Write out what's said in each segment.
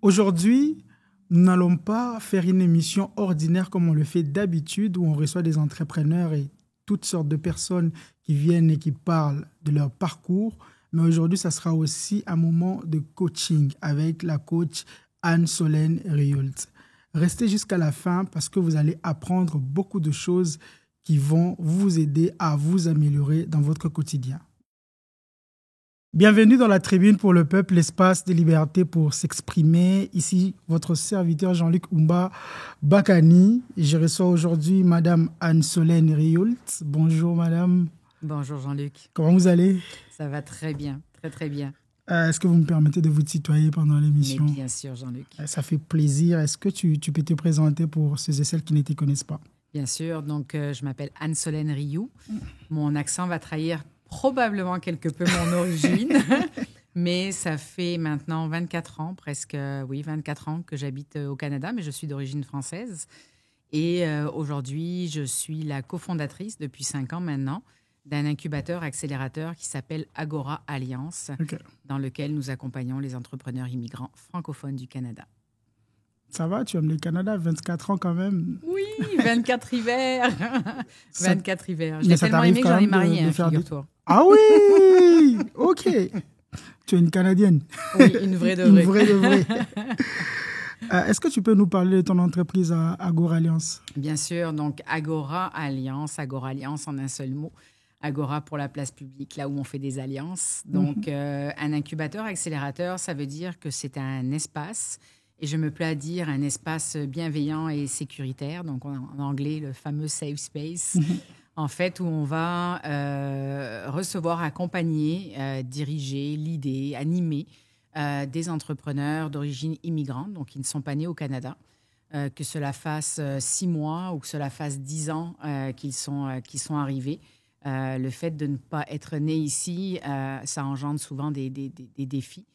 Aujourd'hui, nous n'allons pas faire une émission ordinaire comme on le fait d'habitude, où on reçoit des entrepreneurs et toutes sortes de personnes qui viennent et qui parlent de leur parcours. Mais aujourd'hui, ça sera aussi un moment de coaching avec la coach Anne-Solène Rioult. Restez jusqu'à la fin parce que vous allez apprendre beaucoup de choses qui vont vous aider à vous améliorer dans votre quotidien. Bienvenue dans la tribune pour le peuple, l'espace de liberté pour s'exprimer. Ici, votre serviteur Jean-Luc Oumba Bakani. Je reçois aujourd'hui Madame Anne-Solène Rioult. Bonjour Madame. Bonjour Jean-Luc. Comment vous allez? Ça va très bien, très très bien. Est-ce que vous me permettez de vous tutoyer pendant l'émission? Mais bien sûr Jean-Luc. Ça fait plaisir. Est-ce que tu peux te présenter pour ceux et celles qui ne te connaissent pas? Bien sûr, donc je m'appelle Anne-Solène Rioult. Mon accent va trahir probablement quelque peu mon origine, mais ça fait maintenant 24 ans, presque, 24 ans que j'habite au Canada, mais je suis d'origine française. Et aujourd'hui, je suis la cofondatrice, depuis 5 ans maintenant, d'un incubateur-accélérateur qui s'appelle Agora Alliance, dans lequel nous accompagnons les entrepreneurs immigrants francophones du Canada. Ça va, tu aimes le Canada, 24 ans quand même. Oui, 24 hivers. 24 hivers. Je l'ai tellement aimé que j'en ai marié, figure-toi. Ah oui, ok. Tu es une Canadienne. Oui, une vraie de vraie. Une vraie de vraie. Est-ce que tu peux nous parler de ton entreprise Agora Alliance? Bien sûr, donc Agora Alliance en un seul mot. Agora pour la place publique, là où on fait des alliances. Donc, un incubateur-accélérateur, ça veut dire que c'est un espace, et je me plais à dire un espace bienveillant et sécuritaire, donc en anglais, le fameux safe space, en fait, où on va recevoir, accompagner, diriger, leader, animer des entrepreneurs d'origine immigrante, donc qui ne sont pas nés au Canada, que cela fasse 6 mois ou que cela fasse 10 ans qu'ils sont arrivés. Le fait de ne pas être né ici, ça engendre souvent des défis.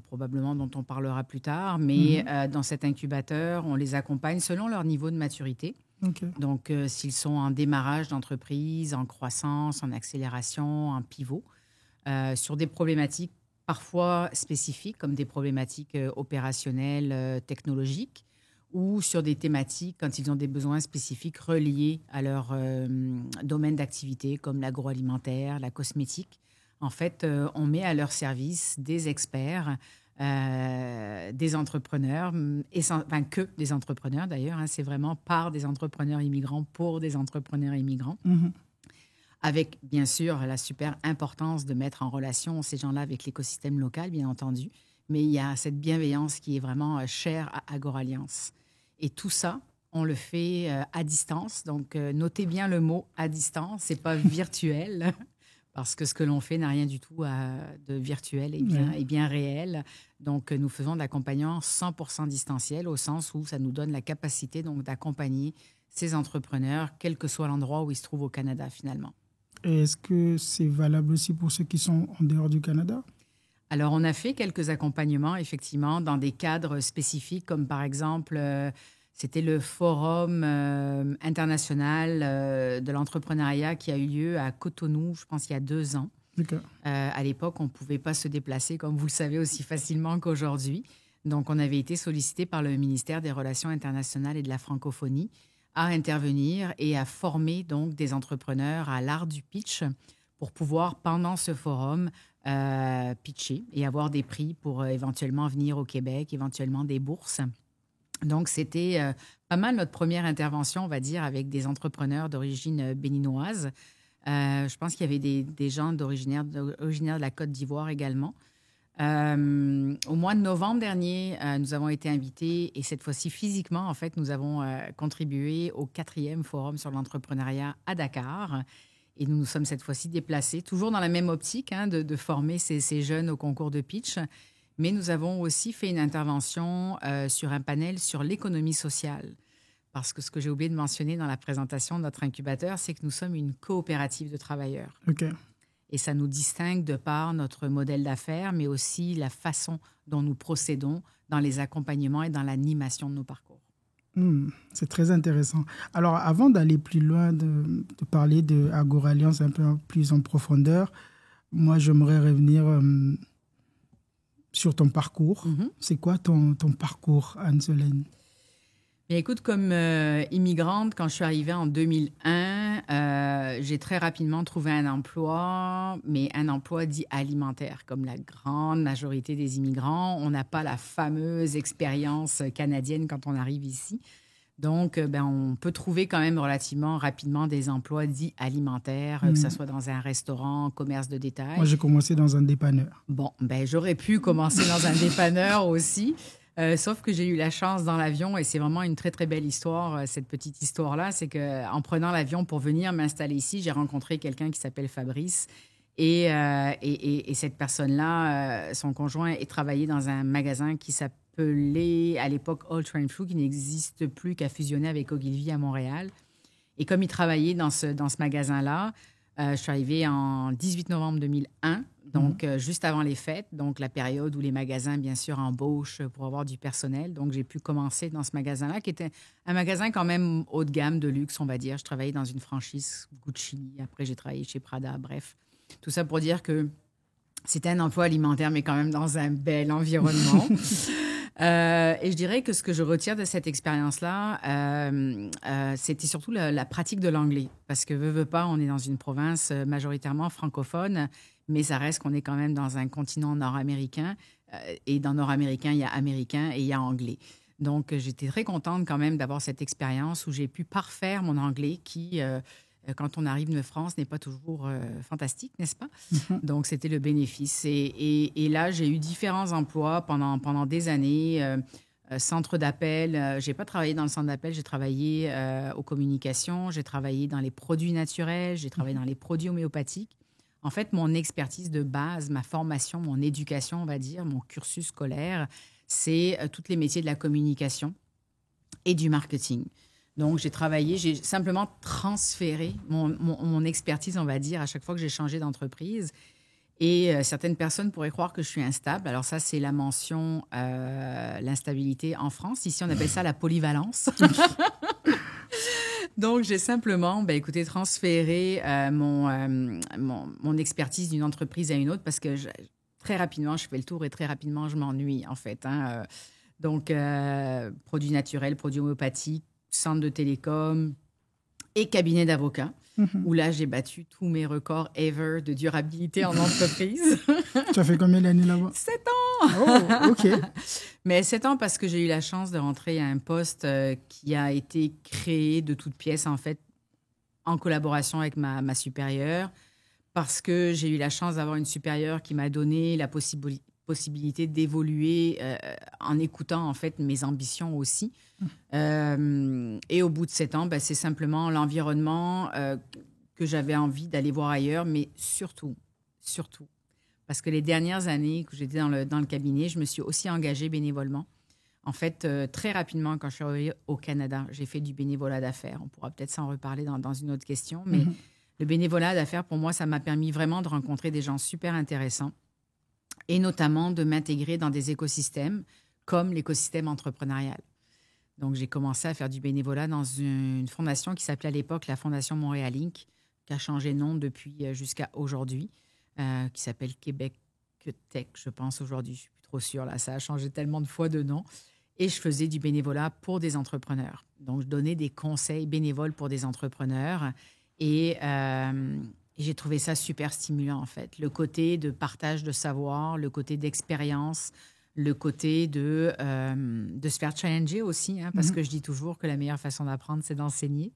Probablement dont on parlera plus tard, mais dans cet incubateur, on les accompagne selon leur niveau de maturité. Donc, s'ils sont en démarrage d'entreprise, en croissance, en accélération, en pivot, sur des problématiques parfois spécifiques, comme des problématiques opérationnelles, technologiques, ou sur des thématiques quand ils ont des besoins spécifiques reliés à leur domaine d'activité, comme l'agroalimentaire, la cosmétique. En fait, on met à leur service des experts, des entrepreneurs, que des entrepreneurs d'ailleurs. C'est vraiment par des entrepreneurs immigrants pour des entrepreneurs immigrants. Avec, bien sûr, la super importance de mettre en relation ces gens-là avec l'écosystème local, bien entendu. Mais il y a cette bienveillance qui est vraiment chère à Agora Alliance. Et tout ça, on le fait à distance. Donc, notez bien le mot « à distance », ce n'est pas virtuel. Parce que ce que l'on fait n'a rien du tout de virtuel et bien réel. Donc, nous faisons de l'accompagnement 100% distanciel, au sens où ça nous donne la capacité donc, d'accompagner ces entrepreneurs, quel que soit l'endroit où ils se trouvent au Canada, finalement. Et est-ce que c'est valable aussi pour ceux qui sont en dehors du Canada? Alors, on a fait quelques accompagnements, effectivement, dans des cadres spécifiques, comme par exemple... C'était le forum international de l'entrepreneuriat qui a eu lieu à Cotonou, je pense, il y a 2 ans. À l'époque, on ne pouvait pas se déplacer, comme vous le savez, aussi facilement qu'aujourd'hui. Donc, on avait été sollicité par le ministère des Relations internationales et de la francophonie à intervenir et à former donc, des entrepreneurs à l'art du pitch pour pouvoir, pendant ce forum, pitcher et avoir des prix pour éventuellement venir au Québec, éventuellement des bourses. Donc, c'était pas mal notre première intervention, on va dire, avec des entrepreneurs d'origine béninoise. Je pense qu'il y avait des gens originaires de la Côte d'Ivoire également. Au mois de novembre dernier, nous avons été invités, et cette fois-ci physiquement, en fait, nous avons contribué au 4e Forum sur l'entrepreneuriat à Dakar. Et nous nous sommes cette fois-ci déplacés, toujours dans la même optique de former ces jeunes au concours de pitch. Mais nous avons aussi fait une intervention sur un panel sur l'économie sociale. Parce que ce que j'ai oublié de mentionner dans la présentation de notre incubateur, c'est que nous sommes une coopérative de travailleurs. Et ça nous distingue de par notre modèle d'affaires, mais aussi la façon dont nous procédons dans les accompagnements et dans l'animation de nos parcours. C'est très intéressant. Alors, avant d'aller plus loin, de parler de Agora Alliance un peu plus en profondeur, moi, j'aimerais revenir sur ton parcours. C'est quoi ton parcours, Anne-Solène? Bien, écoute, comme immigrante, quand je suis arrivée en 2001, j'ai très rapidement trouvé un emploi, mais un emploi dit alimentaire. Comme la grande majorité des immigrants, on n'a pas la fameuse expérience canadienne quand on arrive ici. Donc, on peut trouver quand même relativement rapidement des emplois dits alimentaires, que ce soit dans un restaurant, commerce de détail. Moi, j'ai commencé dans un dépanneur. Bon, j'aurais pu commencer dans un dépanneur aussi. Sauf que j'ai eu la chance dans l'avion, et c'est vraiment une très, très belle histoire, cette petite histoire-là, c'est qu'en prenant l'avion pour venir m'installer ici, j'ai rencontré quelqu'un qui s'appelle Fabrice. Et cette personne-là, son conjoint, travaillait dans un magasin qui s'appelait à l'époque All Train Food, qui n'existe plus, qui a fusionné avec Ogilvy à Montréal. Et comme il travaillait dans ce magasin-là, je suis arrivée en 18 novembre 2001, donc juste avant les fêtes, donc la période où les magasins, bien sûr, embauchent pour avoir du personnel. Donc, j'ai pu commencer dans ce magasin-là, qui était un magasin quand même haut de gamme, de luxe, on va dire. Je travaillais dans une franchise Gucci. Après, j'ai travaillé chez Prada, bref. Tout ça pour dire que c'était un emploi alimentaire, mais quand même dans un bel environnement. Et je dirais que ce que je retire de cette expérience-là, c'était surtout la pratique de l'anglais. Parce que, veut pas, on est dans une province majoritairement francophone, mais ça reste qu'on est quand même dans un continent nord-américain. Et dans nord-américain, il y a américain et il y a anglais. Donc, j'étais très contente quand même d'avoir cette expérience où j'ai pu parfaire mon anglais qui, quand on arrive de France, n'est pas toujours fantastique, n'est-ce pas? Donc, c'était le bénéfice. Et là, j'ai eu différents emplois pendant des années. Centre d'appel, j'ai pas travaillé dans le centre d'appel, j'ai travaillé aux communications, j'ai travaillé dans les produits naturels, j'ai travaillé dans les produits homéopathiques. En fait, mon expertise de base, ma formation, mon éducation, on va dire, mon cursus scolaire, c'est tous les métiers de la communication et du marketing. Donc, j'ai simplement transféré mon expertise, on va dire, à chaque fois que j'ai changé d'entreprise. Et certaines personnes pourraient croire que je suis instable. Alors ça, c'est la mention, l'instabilité en France. Ici, on appelle ça la polyvalence. Donc, j'ai simplement, transféré mon expertise d'une entreprise à une autre parce que très rapidement, je fais le tour et très rapidement, je m'ennuie, en fait. Donc, produits naturels, produits homéopathiques, centre de télécom et cabinet d'avocats, où là, j'ai battu tous mes records ever de durabilité en entreprise. Tu as fait combien d'années là-bas? 7 ans! Oh, OK. Mais 7 ans parce que j'ai eu la chance de rentrer à un poste qui a été créé de toutes pièces, en fait, en collaboration avec ma supérieure, parce que j'ai eu la chance d'avoir une supérieure qui m'a donné la possibilité d'évoluer en écoutant, en fait, mes ambitions aussi. Et au bout de 7 ans, c'est simplement l'environnement que j'avais envie d'aller voir ailleurs, mais surtout, parce que les dernières années que j'étais dans le cabinet, je me suis aussi engagée bénévolement. En fait, très rapidement, quand je suis arrivée au Canada, j'ai fait du bénévolat d'affaires. On pourra peut-être s'en reparler dans une autre question, mais le bénévolat d'affaires, pour moi, ça m'a permis vraiment de rencontrer des gens super intéressants et notamment de m'intégrer dans des écosystèmes comme l'écosystème entrepreneurial. Donc, j'ai commencé à faire du bénévolat dans une fondation qui s'appelait à l'époque la Fondation Montréal Inc., qui a changé de nom depuis jusqu'à aujourd'hui, qui s'appelle Québec Tech, je pense, aujourd'hui. Je ne suis plus trop sûre, là. Ça a changé tellement de fois de nom. Et je faisais du bénévolat pour des entrepreneurs. Donc, je donnais des conseils bénévoles pour des entrepreneurs. Et j'ai trouvé ça super stimulant, en fait. Le côté de partage de savoir, le côté d'expérience, le côté de se faire challenger aussi, parce que je dis toujours que la meilleure façon d'apprendre, c'est d'enseigner.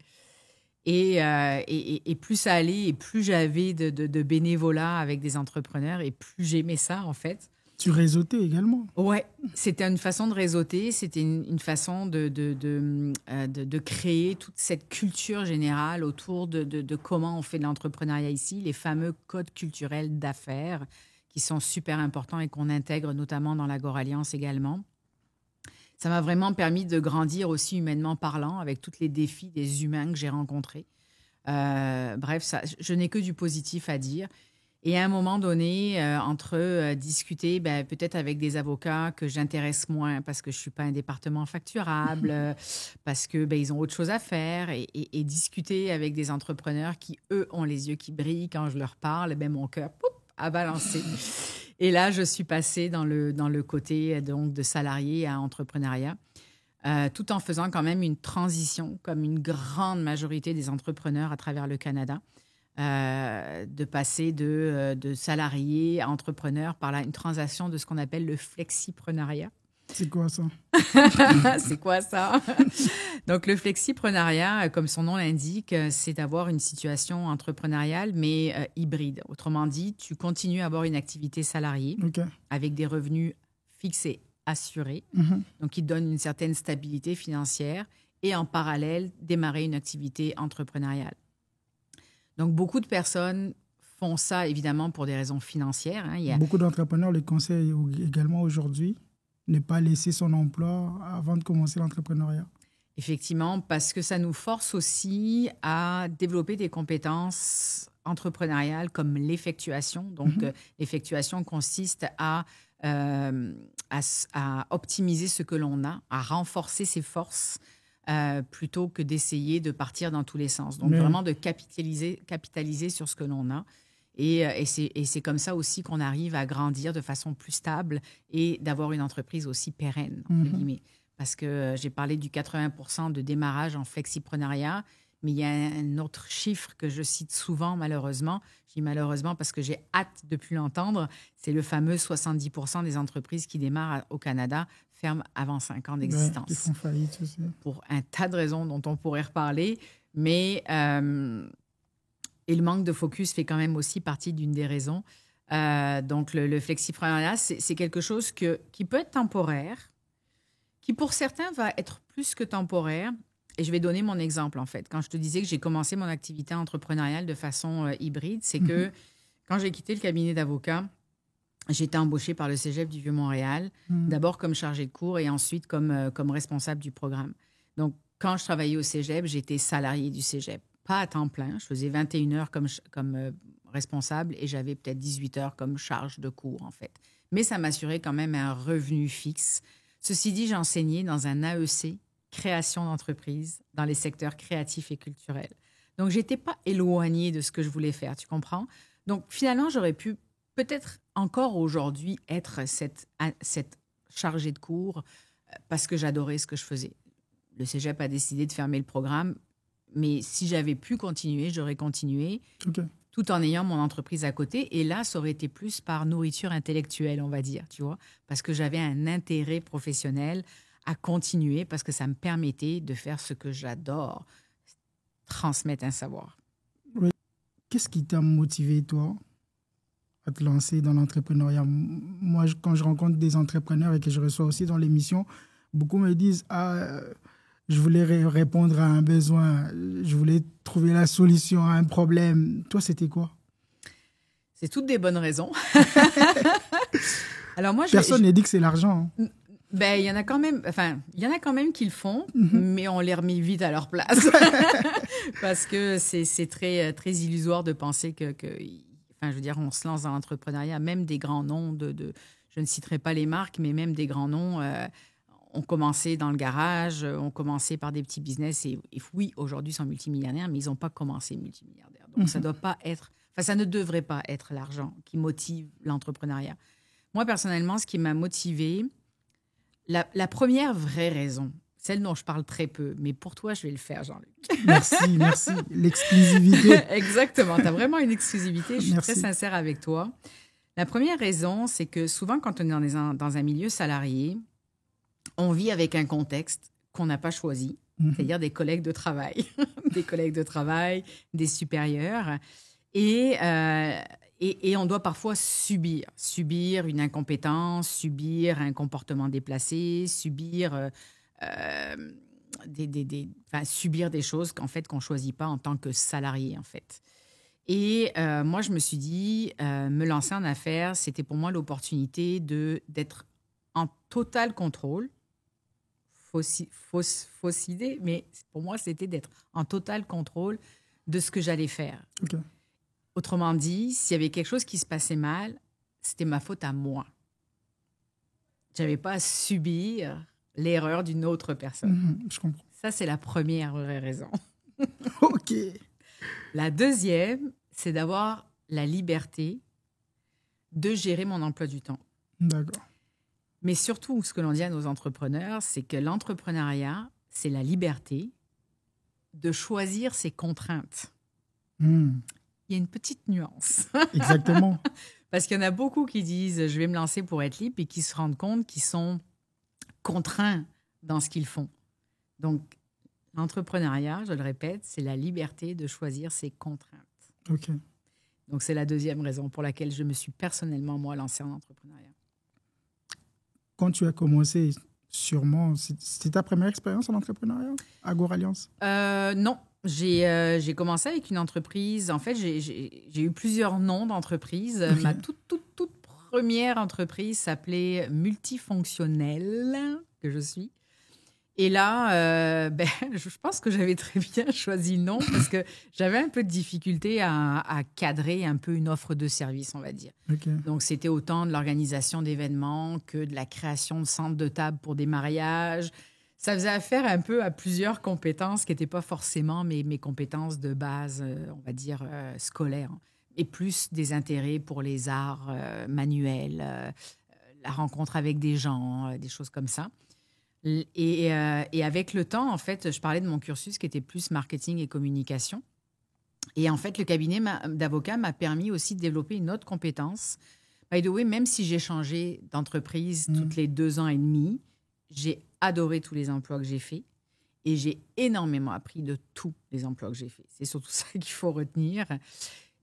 Et plus ça allait, et plus j'avais de bénévolat avec des entrepreneurs, et plus j'aimais ça, en fait. Tu réseautais également? Ouais, c'était une façon de réseauter, c'était une façon de créer toute cette culture générale autour de comment on fait de l'entrepreneuriat ici, les fameux codes culturels d'affaires qui sont super importants et qu'on intègre notamment dans l'Agora Alliance également. Ça m'a vraiment permis de grandir aussi humainement parlant avec tous les défis des humains que j'ai rencontrés. Bref, je n'ai que du positif à dire. Et à un moment donné, entre discuter peut-être avec des avocats que j'intéresse moins parce que je ne suis pas un département facturable, parce que ils ont autre chose à faire, et discuter avec des entrepreneurs qui, eux, ont les yeux qui brillent quand je leur parle, mon cœur a balancé. Et là, je suis passée dans le côté donc, de salarié à entrepreneuriat, tout en faisant quand même une transition, comme une grande majorité des entrepreneurs à travers le Canada, de passer de salarié à entrepreneur par là, une transaction de ce qu'on appelle le flexiprenariat. C'est quoi ça? C'est quoi ça? Donc, le flexiprenariat, comme son nom l'indique, c'est d'avoir une situation entrepreneuriale, mais hybride. Autrement dit, tu continues à avoir une activité salariée avec des revenus fixés, assurés, donc qui te donnent une certaine stabilité financière, et en parallèle, démarrer une activité entrepreneuriale. Donc, beaucoup de personnes font ça, évidemment, pour des raisons financières. Hein. Beaucoup d'entrepreneurs le conseillent également aujourd'hui. Ne pas laisser son emploi avant de commencer l'entrepreneuriat. Effectivement, parce que ça nous force aussi à développer des compétences entrepreneuriales comme l'effectuation. Donc, l'effectuation consiste à optimiser ce que l'on a, à renforcer ses forces plutôt que d'essayer de partir dans tous les sens. Donc, vraiment de capitaliser sur ce que l'on a. Et c'est comme ça aussi qu'on arrive à grandir de façon plus stable et d'avoir une entreprise aussi pérenne, entre guillemets. Parce que j'ai parlé du 80% de démarrage en flexiprenariat, mais il y a un autre chiffre que je cite souvent, malheureusement. Je dis malheureusement parce que j'ai hâte de plus l'entendre. C'est le fameux 70% des entreprises qui démarrent au Canada ferment avant 5 ans d'existence. Qui font faillite aussi. Pour un tas de raisons dont on pourrait reparler, mais... Et le manque de focus fait quand même aussi partie d'une des raisons. Donc, le flexiprenariat, c'est quelque chose qui peut être temporaire, qui pour certains va être plus que temporaire. Et je vais donner mon exemple, en fait. Quand je te disais que j'ai commencé mon activité entrepreneuriale de façon hybride, c'est que quand j'ai quitté le cabinet d'avocat, j'ai été embauchée par le Cégep du Vieux-Montréal, d'abord comme chargée de cours et ensuite comme responsable du programme. Donc, quand je travaillais au Cégep, j'étais salariée du Cégep. Pas à temps plein. Je faisais 21 heures comme responsable et j'avais peut-être 18 heures comme charge de cours, en fait. Mais ça m'assurait quand même un revenu fixe. Ceci dit, j'enseignais dans un AEC, création d'entreprise, dans les secteurs créatifs et culturels. Donc, je n'étais pas éloignée de ce que je voulais faire, tu comprends? Donc, finalement, j'aurais pu peut-être encore aujourd'hui être cette chargée de cours parce que j'adorais ce que je faisais. Le Cégep a décidé de fermer le programme. Mais si j'avais pu continuer, j'aurais continué, tout en ayant mon entreprise à côté. Et là, ça aurait été plus par nourriture intellectuelle, on va dire, tu vois, parce que j'avais un intérêt professionnel à continuer, parce que ça me permettait de faire ce que j'adore, transmettre un savoir. Oui. Qu'est-ce qui t'a motivé, toi, à te lancer dans l'entrepreneuriat? Moi, quand je rencontre des entrepreneurs et que je reçois aussi dans l'émission, beaucoup me disent « je voulais répondre à un besoin, je voulais trouver la solution à un problème. » Toi, c'était quoi? C'est toutes des bonnes raisons. Alors moi, personne n'a dit que c'est l'argent. Hein. Ben, il y en a quand même qui le font, mais on les remet vite à leur place. Parce que c'est très, très illusoire de penser que je veux dire, on se lance dans l'entrepreneuriat, même des grands noms je ne citerai pas les marques, mais même des grands noms ont commencé dans le garage, ont commencé par des petits business et oui, aujourd'hui, ils sont multimilliardaires, mais ils n'ont pas commencé multimilliardaires. Donc, ça ne devrait pas être l'argent qui motive l'entrepreneuriat. Moi, personnellement, ce qui m'a motivée, la première vraie raison, celle dont je parle très peu, mais pour toi, je vais le faire, Jean-Luc. Merci. L'exclusivité. Exactement. Tu as vraiment une exclusivité. Je suis très sincère avec toi. La première raison, c'est que souvent, quand on est dans un milieu salarié, on vit avec un contexte qu'on n'a pas choisi, c'est-à-dire des collègues de travail, des supérieurs. Et on doit parfois subir une incompétence, subir un comportement déplacé, subir des choses qu'on ne choisit pas en tant que salarié, en fait. Et moi, je me suis dit, me lancer en affaires, c'était pour moi l'opportunité d'être en total contrôle. Fausse idée, mais pour moi, c'était d'être en total contrôle de ce que j'allais faire. Okay. Autrement dit, s'il y avait quelque chose qui se passait mal, c'était ma faute à moi. Je n'avais pas à subir l'erreur d'une autre personne. Je comprends. Ça, c'est la première vraie raison. OK. La deuxième, c'est d'avoir la liberté de gérer mon emploi du temps. D'accord. Mais surtout, ce que l'on dit à nos entrepreneurs, c'est que l'entrepreneuriat, c'est la liberté de choisir ses contraintes. Il y a une petite nuance. Exactement. Parce qu'il y en a beaucoup qui disent « je vais me lancer pour être libre » et qui se rendent compte qu'ils sont contraints dans ce qu'ils font. Donc, l'entrepreneuriat, je le répète, c'est la liberté de choisir ses contraintes. OK. Donc, c'est la deuxième raison pour laquelle je me suis personnellement, moi, lancée en entrepreneuriat. Quand tu as commencé, sûrement, c'était ta première expérience en entrepreneuriat, Agora Alliance? Non. J'ai commencé avec une entreprise. En fait, j'ai eu plusieurs noms d'entreprises. Okay. Ma toute première entreprise s'appelait Multifonctionnel, que je suis. Et là, je pense que j'avais très bien choisi le nom parce que j'avais un peu de difficulté à cadrer un peu une offre de service, on va dire. Okay. Donc, c'était autant de l'organisation d'événements que de la création de centres de table pour des mariages. Ça faisait affaire un peu à plusieurs compétences qui n'étaient pas forcément mes compétences de base, on va dire, scolaires, et plus des intérêts pour les arts manuels, la rencontre avec des gens, des choses comme ça. Et avec le temps, en fait, je parlais de mon cursus qui était plus marketing et communication. Et en fait, le cabinet d'avocat m'a permis aussi de développer une autre compétence. By the way, même si j'ai changé d'entreprise toutes les 2 ans et demi, j'ai adoré tous les emplois que j'ai faits et j'ai énormément appris de tous les emplois que j'ai faits. C'est surtout ça qu'il faut retenir.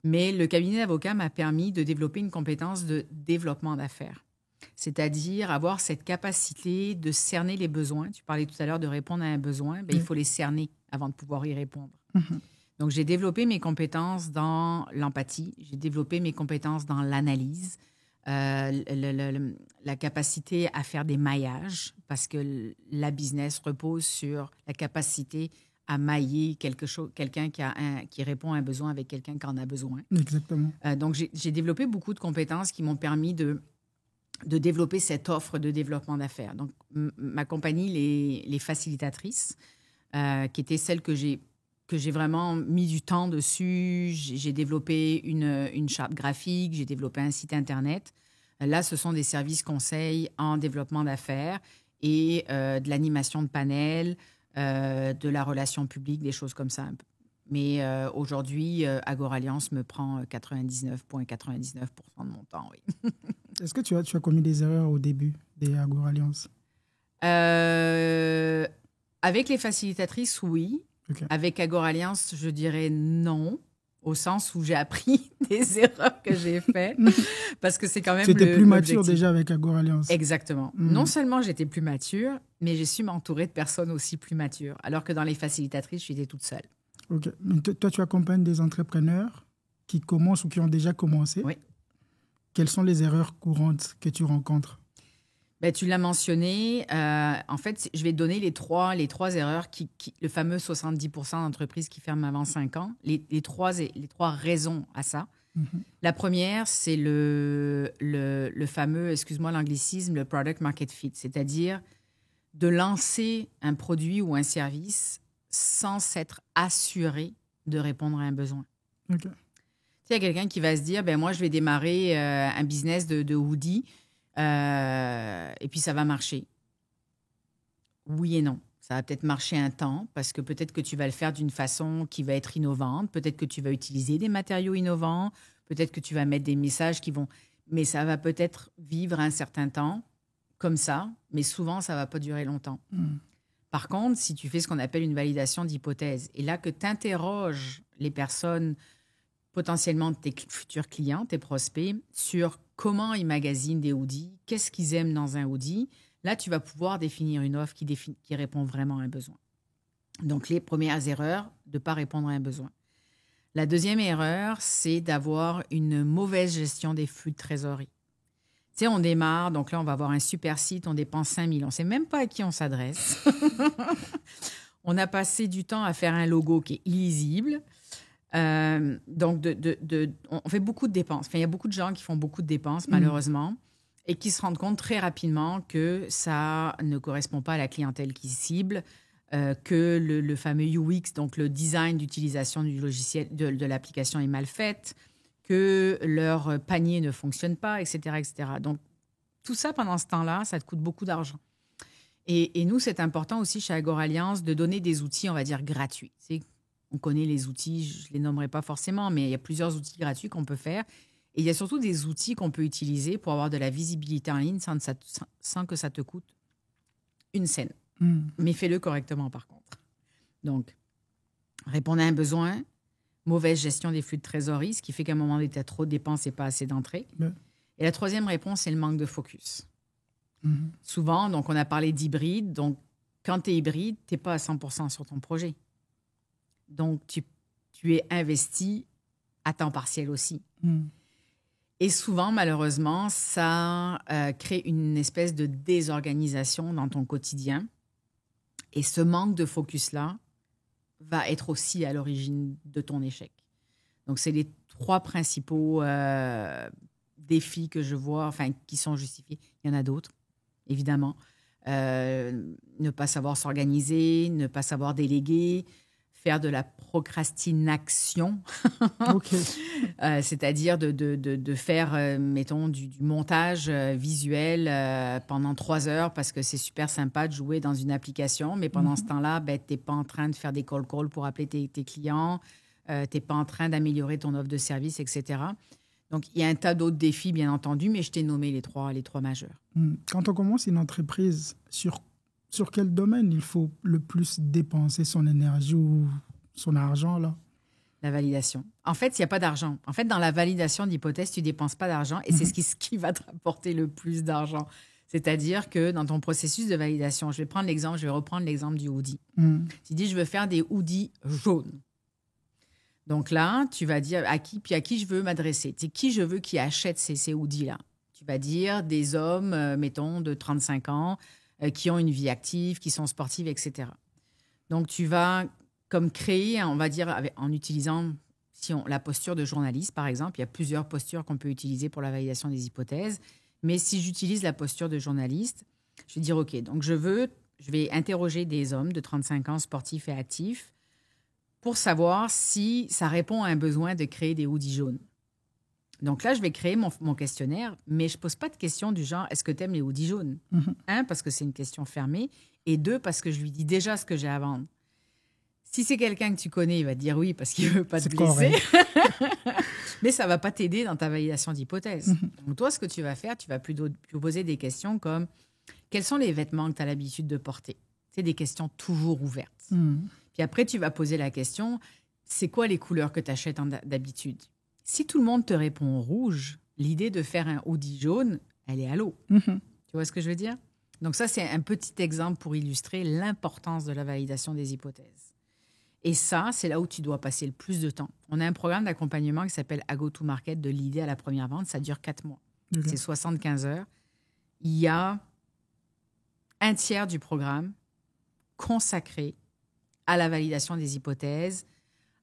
Mais le cabinet d'avocat m'a permis de développer une compétence de développement d'affaires. C'est-à-dire avoir cette capacité de cerner les besoins. Tu parlais tout à l'heure de répondre à un besoin. Il faut les cerner avant de pouvoir y répondre. Donc, j'ai développé mes compétences dans l'empathie. J'ai développé mes compétences dans l'analyse, la capacité à faire des maillages, parce que la business repose sur la capacité à mailler quelqu'un qui répond à un besoin avec quelqu'un qui en a besoin. Exactement. Donc, j'ai développé beaucoup de compétences qui m'ont permis de développer cette offre de développement d'affaires. Donc, ma compagnie, les facilitatrices, qui était celle que j'ai vraiment mis du temps dessus. J'ai développé une charte graphique, j'ai développé un site Internet. Là, ce sont des services conseils en développement d'affaires et de l'animation de panels, de la relation publique, des choses comme ça un peu. Mais aujourd'hui, Agora Alliance me prend 99,99% de mon temps, oui. Est-ce que tu as commis des erreurs au début des Agora Alliance? Avec les facilitatrices, oui. Okay. Avec Agora Alliance, je dirais non, au sens où j'ai appris des erreurs que j'ai faites, parce que c'est quand même tu étais plus mature l'objectif. déjà avec Agora Alliance. Exactement. Non seulement j'étais plus mature, mais j'ai su m'entourer de personnes aussi plus matures, alors que dans les facilitatrices, j'étais toute seule. OK. Mais toi, tu accompagnes des entrepreneurs qui commencent ou qui ont déjà commencé. Oui. Quelles sont les erreurs courantes que tu rencontres? Tu l'as mentionné. En fait, je vais te donner les trois erreurs, le fameux 70% d'entreprises qui ferment avant 5 ans, les trois raisons à ça. La première, c'est le fameux, excuse-moi l'anglicisme, le product market fit, c'est-à-dire de lancer un produit ou un service sans s'être assuré de répondre à un besoin. OK. Il y a quelqu'un qui va se dire, moi, je vais démarrer un business de hoodie et puis ça va marcher. Oui et non. Ça va peut-être marcher un temps parce que peut-être que tu vas le faire d'une façon qui va être innovante, peut-être que tu vas utiliser des matériaux innovants, peut-être que tu vas mettre des messages qui vont... Mais ça va peut-être vivre un certain temps comme ça, mais souvent, ça ne va pas durer longtemps. Par contre, si tu fais ce qu'on appelle une validation d'hypothèse, et là que tu interroges les personnes, potentiellement tes futurs clients, tes prospects, sur comment ils magasinent des hoodies, qu'est-ce qu'ils aiment dans un hoodie, là, tu vas pouvoir définir une offre qui répond vraiment à un besoin. Donc, les premières erreurs, de ne pas répondre à un besoin. La deuxième erreur, c'est d'avoir une mauvaise gestion des flux de trésorerie. Tu sais, on démarre, donc là, on va avoir un super site, on dépense 5 000, on ne sait même pas à qui on s'adresse. On a passé du temps à faire un logo qui est illisible. Donc, on fait beaucoup de dépenses. Enfin, il y a beaucoup de gens qui font beaucoup de dépenses, malheureusement, et qui se rendent compte très rapidement que ça ne correspond pas à la clientèle qu'ils ciblent, que le fameux UX, donc le design d'utilisation du logiciel, de l'application est mal fait, que leur panier ne fonctionne pas, etc., etc. Donc, tout ça, pendant ce temps-là, ça te coûte beaucoup d'argent. Et nous, c'est important aussi chez Agora Alliance de donner des outils, on va dire, gratuits. Tu sais, on connaît les outils, je ne les nommerai pas forcément, mais il y a plusieurs outils gratuits qu'on peut faire. Et il y a surtout des outils qu'on peut utiliser pour avoir de la visibilité en ligne sans que ça te coûte une scène. Mais fais-le correctement, par contre. Donc, répondre à un besoin, mauvaise gestion des flux de trésorerie, ce qui fait qu'à un moment donné, tu as trop de dépenses et pas assez d'entrées. Et la troisième réponse, c'est le manque de focus. Souvent, donc on a parlé d'hybride. Donc, quand tu es hybride, tu n'es pas à 100% sur ton projet. Donc, tu es investi à temps partiel aussi. Et souvent, malheureusement, ça crée une espèce de désorganisation dans ton quotidien. Et ce manque de focus-là va être aussi à l'origine de ton échec. Donc, c'est les 3 principaux défis que je vois, enfin, qui sont justifiés. Il y en a d'autres, évidemment. Ne pas savoir s'organiser, ne pas savoir déléguer, faire de la procrastination, c'est-à-dire de faire, mettons, du montage visuel pendant 3 heures parce que c'est super sympa de jouer dans une application, mais pendant ce temps-là, tu n'es pas en train de faire des call pour appeler tes clients, tu n'es pas en train d'améliorer ton offre de service, etc. Donc, il y a un tas d'autres défis, bien entendu, mais je t'ai nommé les trois majeurs. Quand on commence une entreprise, sur quel domaine il faut le plus dépenser son énergie ou son argent, là? La validation. En fait, il n'y a pas d'argent. En fait, dans la validation d'hypothèse, tu ne dépenses pas d'argent et c'est ce qui va te rapporter le plus d'argent. C'est-à-dire que dans ton processus de validation, je vais reprendre l'exemple du hoodie. Tu dis, je veux faire des hoodies jaunes. Donc là, tu vas dire à qui je veux m'adresser. C'est qui je veux qui achète ces hoodies-là. Tu vas dire des hommes, mettons, de 35 ans, qui ont une vie active, qui sont sportives, etc. Donc, tu vas comme créer, on va dire, en utilisant la posture de journaliste, par exemple. Il y a plusieurs postures qu'on peut utiliser pour la validation des hypothèses. Mais si j'utilise la posture de journaliste, je vais dire, OK, donc je vais interroger des hommes de 35 ans sportifs et actifs pour savoir si ça répond à un besoin de créer des hoodies jaunes. Donc là, je vais créer mon questionnaire, mais je ne pose pas de questions du genre « Est-ce que tu aimes les hoodies jaunes ?» 1, parce que c'est une question fermée, et 2, parce que je lui dis déjà ce que j'ai à vendre. Si c'est quelqu'un que tu connais, il va te dire oui parce qu'il ne veut pas te blesser. Mais ça ne va pas t'aider dans ta validation d'hypothèse. Donc toi, ce que tu vas faire, tu vas plutôt poser des questions comme « Quels sont les vêtements que tu as l'habitude de porter ?» C'est des questions toujours ouvertes. Puis après, tu vas poser la question, c'est quoi les couleurs que tu achètes d'habitude? Si tout le monde te répond rouge, l'idée de faire un hoodie jaune, elle est à l'eau. Tu vois ce que je veux dire? Donc ça, c'est un petit exemple pour illustrer l'importance de la validation des hypothèses. Et ça, c'est là où tu dois passer le plus de temps. On a un programme d'accompagnement qui s'appelle « Go to Market » de l'idée à la première vente. Ça dure 4 mois. C'est 75 heures. Il y a un tiers du programme consacré à la validation des hypothèses,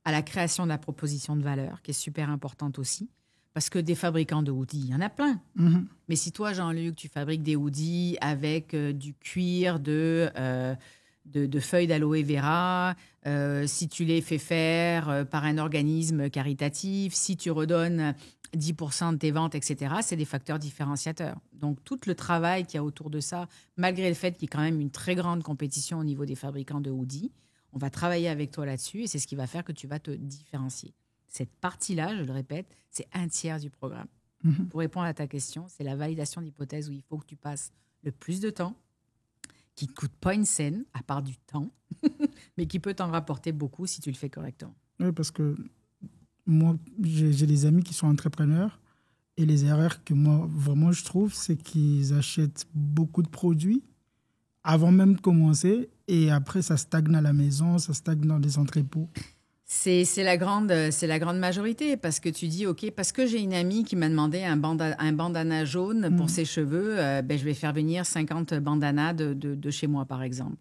à la création de la proposition de valeur, qui est super importante aussi, parce que des fabricants de hoodies, il y en a plein. Mais si toi, Jean-Luc, tu fabriques des hoodies avec du cuir de feuilles d'aloe vera, si tu les fais faire par un organisme caritatif, si tu redonnes 10% de tes ventes, etc., c'est des facteurs différenciateurs. Donc, tout le travail qu'il y a autour de ça, malgré le fait qu'il y ait quand même une très grande compétition au niveau des fabricants de hoodies, on va travailler avec toi là-dessus et c'est ce qui va faire que tu vas te différencier. Cette partie-là, je le répète, c'est un tiers du programme. Pour répondre à ta question, c'est la validation d'hypothèse où il faut que tu passes le plus de temps, qui ne coûte pas une scène, à part du temps, mais qui peut t'en rapporter beaucoup si tu le fais correctement. Oui, parce que moi, j'ai des amis qui sont entrepreneurs et les erreurs que moi, vraiment, je trouve, c'est qu'ils achètent beaucoup de produits avant même de commencer et après, ça stagne à la maison, ça stagne dans des entrepôts. C'est la grande majorité parce que tu dis, OK, parce que j'ai une amie qui m'a demandé un bandana jaune pour ses cheveux, je vais faire venir 50 bandanas de chez moi, par exemple.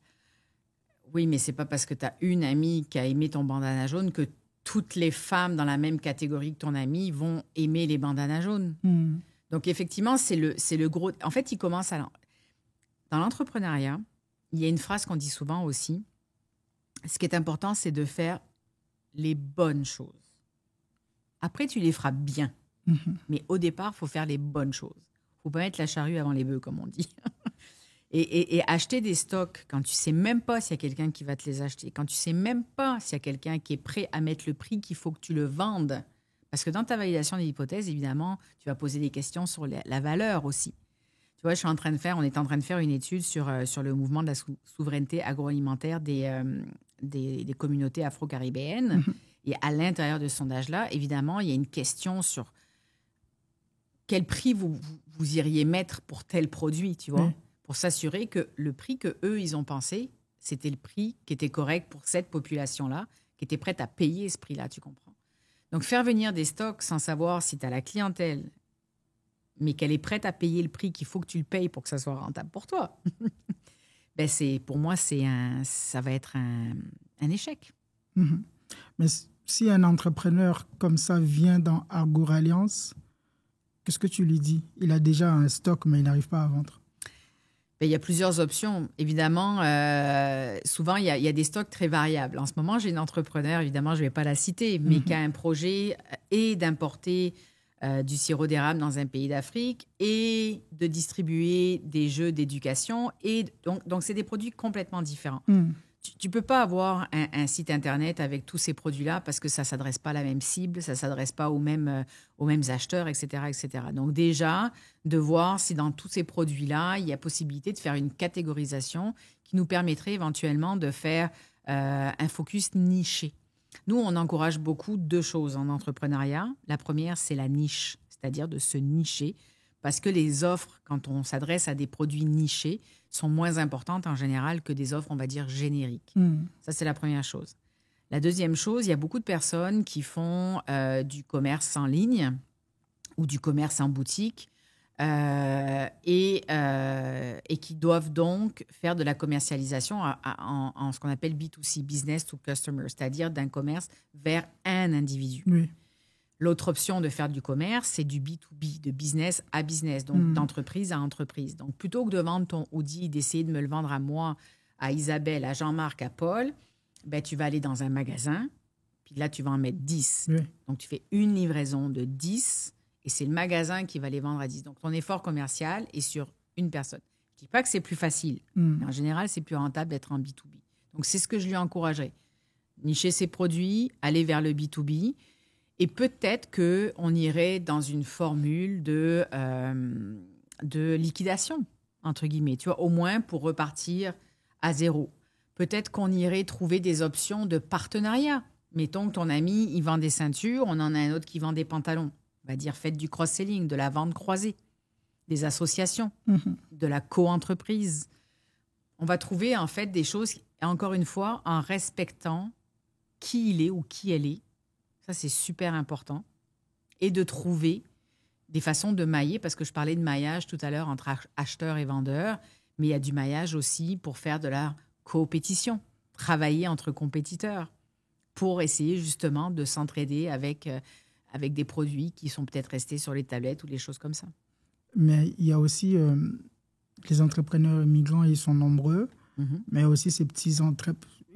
Oui, mais c'est pas parce que tu as une amie qui a aimé ton bandana jaune que toutes les femmes dans la même catégorie que ton amie vont aimer les bandanas jaunes. Donc, effectivement, c'est le gros... En fait, il commence à... Dans l'entrepreneuriat, il y a une phrase qu'on dit souvent aussi. Ce qui est important, c'est de faire les bonnes choses. Après, tu les feras bien. Mais au départ, il faut faire les bonnes choses. Il ne faut pas mettre la charrue avant les bœufs, comme on dit. Et acheter des stocks quand tu ne sais même pas s'il y a quelqu'un qui va te les acheter, quand tu ne sais même pas s'il y a quelqu'un qui est prêt à mettre le prix qu'il faut que tu le vendes. Parce que dans ta validation des hypothèses, évidemment, tu vas poser des questions sur la valeur aussi. Tu vois, on est en train de faire une étude sur le mouvement de la souveraineté agroalimentaire des communautés afro-caribéennes. Et à l'intérieur de ce sondage-là, évidemment, il y a une question sur quel prix vous iriez mettre pour tel produit, tu vois, pour s'assurer que le prix qu'eux, ils ont pensé, c'était le prix qui était correct pour cette population-là, qui était prête à payer ce prix-là, tu comprends. Donc, faire venir des stocks sans savoir si tu as la clientèle, mais qu'elle est prête à payer le prix qu'il faut que tu le payes pour que ça soit rentable pour toi, ben pour moi, ça va être un échec. Mais si un entrepreneur comme ça vient dans Agor'Alliance, qu'est-ce que tu lui dis? Il a déjà un stock, mais il n'arrive pas à vendre. Il y a plusieurs options. Évidemment, souvent, il y a des stocks très variables. En ce moment, j'ai une entrepreneur, évidemment, je ne vais pas la citer, mais qui a un projet d'importer du sirop d'érable dans un pays d'Afrique et de distribuer des jeux d'éducation. Et donc, c'est des produits complètement différents. Tu ne peux pas avoir un site Internet avec tous ces produits-là parce que ça ne s'adresse pas à la même cible, ça ne s'adresse pas aux mêmes acheteurs, etc., etc. Donc déjà, de voir si dans tous ces produits-là, il y a possibilité de faire une catégorisation qui nous permettrait éventuellement de faire un focus niché. Nous, on encourage beaucoup 2 choses en entrepreneuriat. La première, c'est la niche, c'est-à-dire de se nicher. Parce que les offres, quand on s'adresse à des produits nichés, sont moins importantes en général que des offres, on va dire, génériques. Ça, c'est la première chose. La deuxième chose, il y a beaucoup de personnes qui font du commerce en ligne ou du commerce en boutique et qui doivent donc faire de la commercialisation en ce qu'on appelle B2C, Business to Customer, c'est-à-dire d'un commerce vers un individu. Oui. L'autre option de faire du commerce, c'est du B2B, de business à business, donc d'entreprise à entreprise. Donc, plutôt que de vendre ton Audi, d'essayer de me le vendre à moi, à Isabelle, à Jean-Marc, à Paul, ben, tu vas aller dans un magasin, puis là, tu vas en mettre 10. Oui. Donc, tu fais une livraison de 10 et c'est le magasin qui va les vendre à 10. Donc, ton effort commercial est sur une personne. Je ne dis pas que c'est plus facile, mais en général, c'est plus rentable d'être en B2B. Donc, c'est ce que je lui encouragerais. Nicher ses produits, aller vers le B2B. Et peut-être qu'on irait dans une formule de liquidation, entre guillemets, tu vois, au moins pour repartir à zéro. Peut-être qu'on irait trouver des options de partenariat. Mettons que ton ami, il vend des ceintures, on en a un autre qui vend des pantalons. On va dire, faites du cross-selling, de la vente croisée, des associations, de la co-entreprise. On va trouver en fait des choses, encore une fois, en respectant qui il est ou qui elle est. Ça, c'est super important. Et de trouver des façons de mailler, parce que je parlais de maillage tout à l'heure entre acheteurs et vendeurs, mais il y a du maillage aussi pour faire de la coopétition, travailler entre compétiteurs, pour essayer justement de s'entraider avec des produits qui sont peut-être restés sur les tablettes ou des choses comme ça. Mais il y a aussi les entrepreneurs migrants, ils sont nombreux, mais aussi ces petits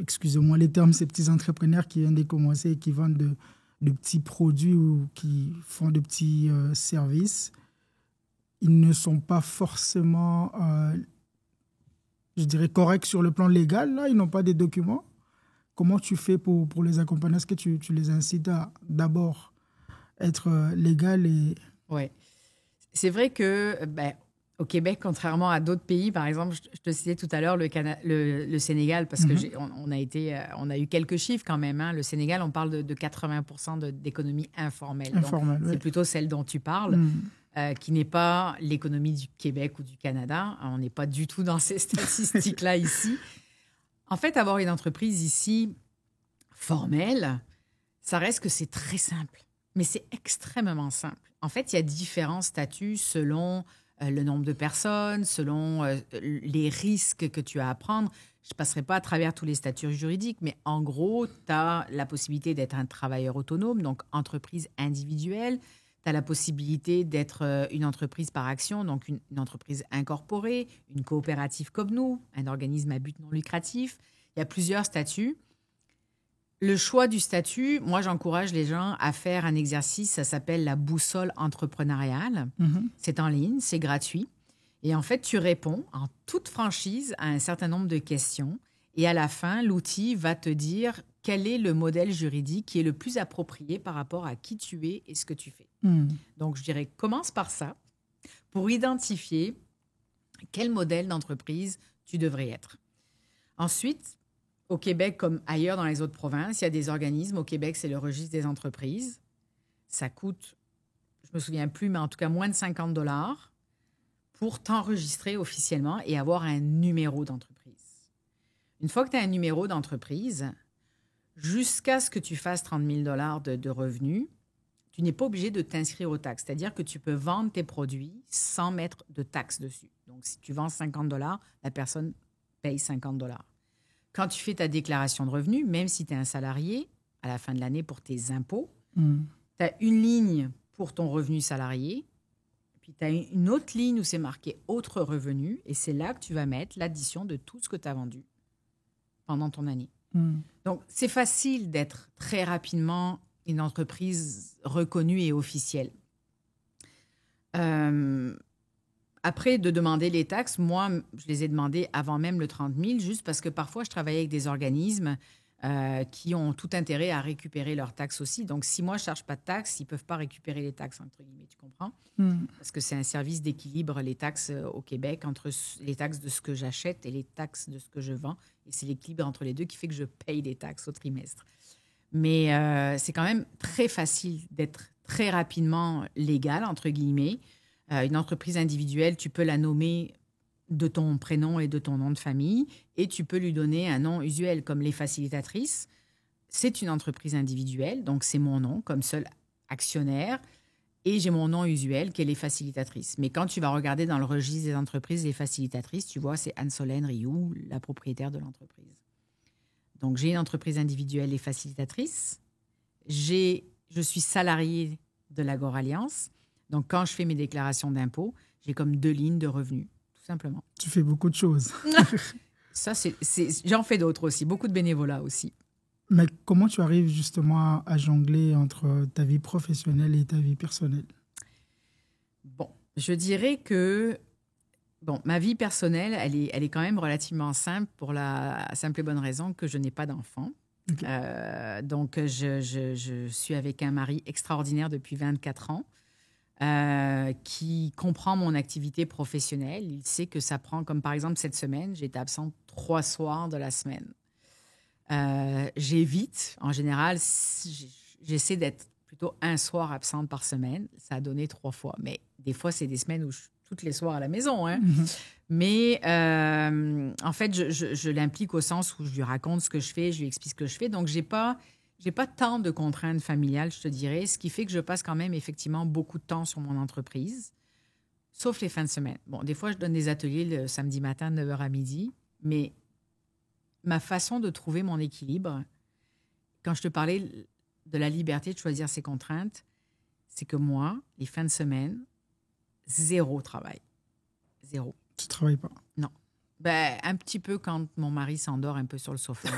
excusez-moi les termes, ces petits entrepreneurs qui viennent de commencer et qui vendent de petits produits ou qui font de petits services. Ils ne sont pas forcément, je dirais, corrects sur le plan légal. Là, ils n'ont pas des documents. Comment tu fais pour les accompagner? Est-ce que tu les incites à d'abord être légal et... Oui. C'est vrai que au Québec, contrairement à d'autres pays, par exemple, je te citais tout à l'heure le Sénégal, parce que on a eu quelques chiffres quand même. Hein. Le Sénégal, on parle de 80% d'économie informelle. Donc, c'est plutôt celle dont tu parles, qui n'est pas l'économie du Québec ou du Canada. On n'est pas du tout dans ces statistiques-là ici. En fait, avoir une entreprise ici formelle, ça reste que c'est très simple. Mais c'est extrêmement simple. En fait, il y a différents statuts selon le nombre de personnes, selon les risques que tu as à prendre. Je ne passerai pas à travers tous les statuts juridiques, mais en gros, tu as la possibilité d'être un travailleur autonome, donc entreprise individuelle. Tu as la possibilité d'être une entreprise par action, donc une entreprise incorporée, une coopérative comme nous, un organisme à but non lucratif. Il y a plusieurs statuts. Le choix du statut, moi, j'encourage les gens à faire un exercice, ça s'appelle la boussole entrepreneuriale. C'est en ligne, c'est gratuit. Et en fait, tu réponds en toute franchise à un certain nombre de questions. Et à la fin, l'outil va te dire quel est le modèle juridique qui est le plus approprié par rapport à qui tu es et ce que tu fais. Donc, je dirais, commence par ça pour identifier quel modèle d'entreprise tu devrais être. Ensuite, au Québec, comme ailleurs dans les autres provinces, il y a des organismes. Au Québec, c'est le registre des entreprises. Ça coûte, je ne me souviens plus, mais en tout cas moins de 50 $ pour t'enregistrer officiellement et avoir un numéro d'entreprise. Une fois que tu as un numéro d'entreprise, jusqu'à ce que tu fasses 30 000 $ de revenus, tu n'es pas obligé de t'inscrire aux taxes. C'est-à-dire que tu peux vendre tes produits sans mettre de taxes dessus. Donc, si tu vends 50 $, la personne paye 50 $. Quand tu fais ta déclaration de revenus, même si tu es un salarié, à la fin de l'année pour tes impôts, tu as une ligne pour ton revenu salarié, puis tu as une autre ligne où c'est marqué « Autres revenus » et c'est là que tu vas mettre l'addition de tout ce que tu as vendu pendant ton année. Donc, c'est facile d'être très rapidement une entreprise reconnue et officielle. Après, de demander les taxes, moi, je les ai demandées avant même le 30 000, juste parce que parfois, je travaillais avec des organismes qui ont tout intérêt à récupérer leurs taxes aussi. Donc, si moi, je ne charge pas de taxes, ils ne peuvent pas récupérer les taxes, entre guillemets, tu comprends? Parce que c'est un service d'équilibre, les taxes au Québec, entre les taxes de ce que j'achète et les taxes de ce que je vends. Et c'est l'équilibre entre les deux qui fait que je paye des taxes au trimestre. Mais c'est quand même très facile d'être très rapidement légal, entre guillemets. Une entreprise individuelle, tu peux la nommer de ton prénom et de ton nom de famille et tu peux lui donner un nom usuel comme les facilitatrices. C'est une entreprise individuelle, donc c'est mon nom comme seul actionnaire et j'ai mon nom usuel qui est les facilitatrices. Mais quand tu vas regarder dans le registre des entreprises, les facilitatrices, tu vois, c'est Anne-Solène Rioux, la propriétaire de l'entreprise. Donc, j'ai une entreprise individuelle et facilitatrice. Je suis salariée de l'Agora Alliance. Donc, quand je fais mes déclarations d'impôts, j'ai comme 2 lignes de revenus, tout simplement. Tu fais beaucoup de choses. Ça, j'en fais d'autres aussi, beaucoup de bénévolat aussi. Mais comment tu arrives justement à jongler entre ta vie professionnelle et ta vie personnelle? Bon, je dirais que ma vie personnelle, elle est quand même relativement simple pour la simple et bonne raison que je n'ai pas d'enfant. Okay. Donc, je suis avec un mari extraordinaire depuis 24 ans qui comprend mon activité professionnelle. Il sait que ça prend, comme par exemple cette semaine, j'ai été absente 3 soirs de la semaine. J'évite, en général, j'essaie d'être plutôt 1 soir absente par semaine. Ça a donné 3 fois, mais des fois, c'est des semaines où toutes les soirs à la maison. Hein. Mais en fait, je l'implique au sens où je lui raconte ce que je fais, je lui explique ce que je fais. Donc, j'ai pas tant de contraintes familiales, je te dirais, ce qui fait que je passe quand même effectivement beaucoup de temps sur mon entreprise, sauf les fins de semaine. Bon, des fois, je donne des ateliers le samedi matin, de 9h à midi, mais ma façon de trouver mon équilibre, quand je te parlais de la liberté de choisir ses contraintes, c'est que moi, les fins de semaine, 0 travail. 0. Tu ne travailles pas? Non. Ben, un petit peu quand mon mari s'endort un peu sur le sofa.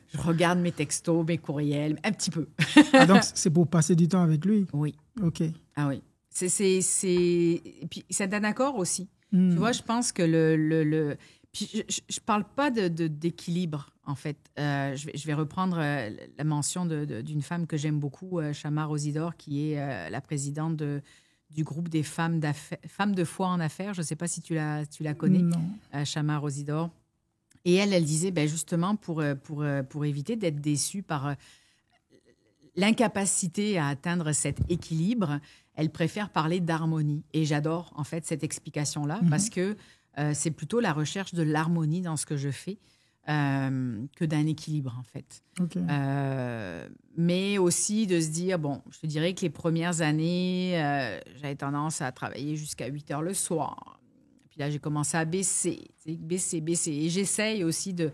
Je regarde mes textos, mes courriels, un petit peu. Ah, donc, c'est pour passer du temps avec lui? Oui. OK. Ah oui. Et puis, c'est d'un accord aussi. Tu vois, je pense que Puis, je parle pas d'équilibre, en fait. Je vais reprendre la mention d'une femme que j'aime beaucoup, Chama Rosidor, qui est la présidente du groupe des femmes de foi en affaires. Je ne sais pas si tu la connais, Chama Rosidor. Et elle disait, justement, pour éviter d'être déçue par l'incapacité à atteindre cet équilibre, elle préfère parler d'harmonie. Et j'adore, en fait, cette explication-là, parce que c'est plutôt la recherche de l'harmonie dans ce que je fais que d'un équilibre, en fait. Okay. Mais aussi de se dire, je te dirais que les premières années, j'avais tendance à travailler jusqu'à 8 heures le soir. Puis là, j'ai commencé à baisser. Et j'essaye aussi de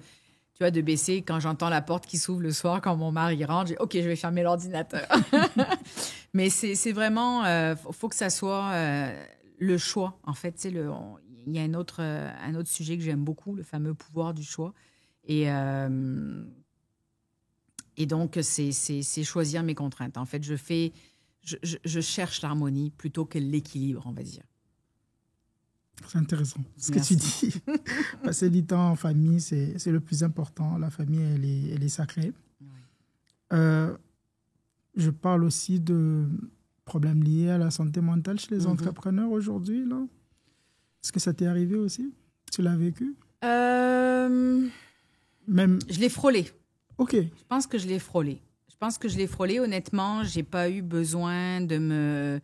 baisser quand j'entends la porte qui s'ouvre le soir, quand mon mari rentre. J'ai OK, je vais fermer l'ordinateur. Mais c'est vraiment, faut que ça soit le choix. En fait, il y a un autre sujet que j'aime beaucoup, le fameux pouvoir du choix. Et Et donc, c'est choisir mes contraintes. En fait, je cherche l'harmonie plutôt que l'équilibre, on va dire. C'est intéressant ce Merci. que tu dis. Passer du temps en famille, c'est le plus important. La famille, elle est sacrée. Oui. Je parle aussi de problèmes liés à la santé mentale chez les entrepreneurs aujourd'hui, là. Est-ce que ça t'est arrivé aussi? Tu l'as vécu? Même... Je l'ai frôlé. OK. Je pense que je l'ai frôlé. Honnêtement, j'ai pas eu besoin de me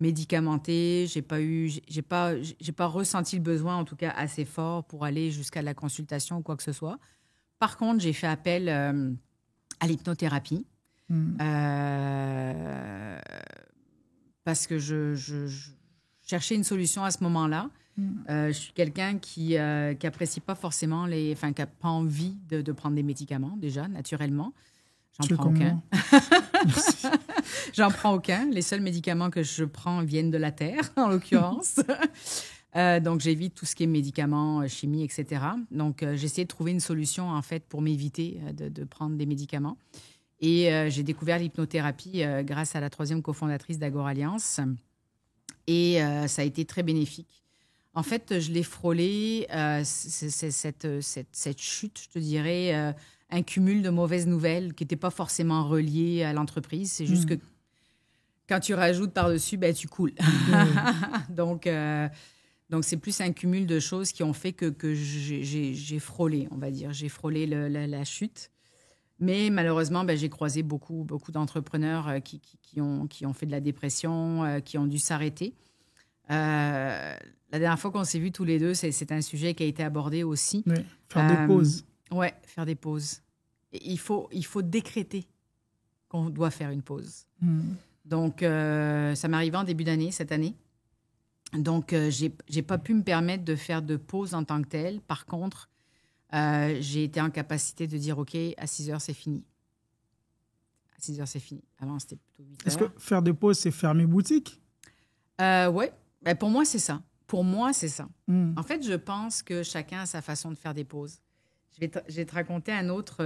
médicamenter. J'ai pas ressenti le besoin, en tout cas assez fort, pour aller jusqu'à la consultation ou quoi que ce soit. Par contre, j'ai fait appel à l'hypnothérapie. Parce que je cherchais une solution à ce moment-là. Je suis quelqu'un qui apprécie pas forcément qui n'a pas envie de prendre des médicaments, déjà, naturellement. J'en prends aucun. J'en prends aucun. Les seuls médicaments que je prends viennent de la terre, en l'occurrence. Donc, j'évite tout ce qui est médicaments, chimie, etc. Donc, j'essaie de trouver une solution, en fait, pour m'éviter de prendre des médicaments. Et j'ai découvert l'hypnothérapie grâce à la 3e cofondatrice d'Agora Alliance. Et ça a été très bénéfique. En fait, je l'ai frôlé, cette chute, je te dirais, un cumul de mauvaises nouvelles qui n'étaient pas forcément reliées à l'entreprise. C'est juste que quand tu rajoutes par-dessus, ben, tu coules. Donc, c'est plus un cumul de choses qui ont fait que j'ai frôlé, on va dire. J'ai frôlé la chute. Mais malheureusement, ben, j'ai croisé beaucoup d'entrepreneurs qui ont fait de la dépression, qui ont dû s'arrêter. La dernière fois qu'on s'est vus tous les deux, c'est un sujet qui a été abordé aussi. Oui, faire des pauses. Oui, faire des pauses. Et il faut décréter qu'on doit faire une pause. Donc, ça m'est arrivé en début d'année, cette année. Donc, j'ai pas pu me permettre de faire de pause en tant que telle. Par contre, j'ai été en capacité de dire, OK, à 6 heures, c'est fini. À 6 heures, c'est fini. Avant, c'était plutôt 8 heures. Est-ce que faire des pauses, c'est fermer boutique? Oui. Ben, pour moi, c'est ça. En fait, je pense que chacun a sa façon de faire des pauses. Je vais te raconter une autre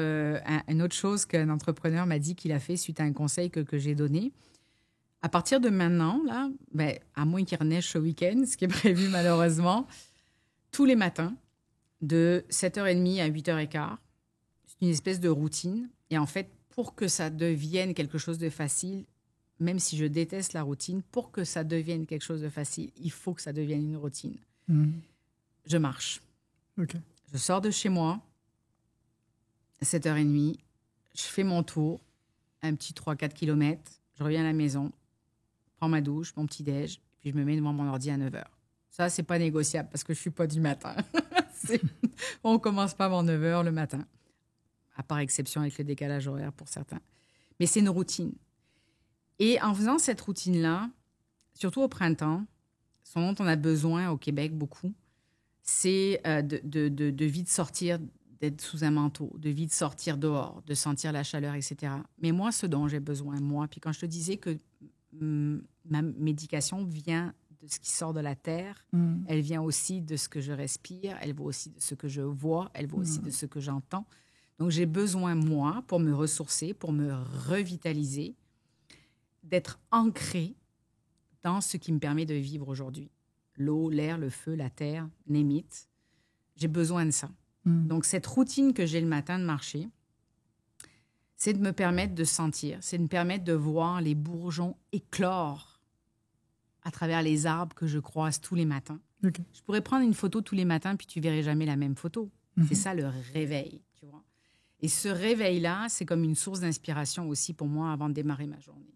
chose qu'un entrepreneur m'a dit qu'il a fait suite à un conseil que j'ai donné. À partir de maintenant, là, ben, à moins qu'il reneige ce week-end, ce qui est prévu malheureusement, tous les matins, de 7h30 à 8h15, c'est une espèce de routine. Et en fait, pour que ça devienne quelque chose de facile, même si je déteste la routine, pour que ça devienne quelque chose de facile, il faut que ça devienne une routine. Je marche. Okay. Je sors de chez moi, à 7h30, je fais mon tour, un petit 3-4 km, je reviens à la maison, prends ma douche, mon petit-déj, puis je me mets devant mon ordi à 9h. Ça, c'est pas négociable parce que je suis pas du matin. On commence pas avant 9h le matin, à part exception avec le décalage horaire pour certains. Mais c'est une routine. Et en faisant cette routine-là, surtout au printemps, ce dont on a besoin au Québec beaucoup, c'est de vite sortir, d'être sous un manteau, de vite sortir dehors, de sentir la chaleur, etc. Mais moi, ce dont j'ai besoin, puis quand je te disais que ma médication vient de ce qui sort de la terre, elle vient aussi de ce que je respire, elle vient aussi de ce que je vois, elle vient aussi de ce que j'entends. Donc, j'ai besoin, moi, pour me ressourcer, pour me revitaliser, d'être ancré dans ce qui me permet de vivre aujourd'hui. L'eau, l'air, le feu, la terre, name it. J'ai besoin de ça. Donc, cette routine que j'ai le matin de marcher, c'est de me permettre de sentir, c'est de me permettre de voir les bourgeons éclore à travers les arbres que je croise tous les matins. Okay. Je pourrais prendre une photo tous les matins, puis tu verrais jamais la même photo. C'est ça le réveil, tu vois. Et ce réveil-là, c'est comme une source d'inspiration aussi pour moi avant de démarrer ma journée.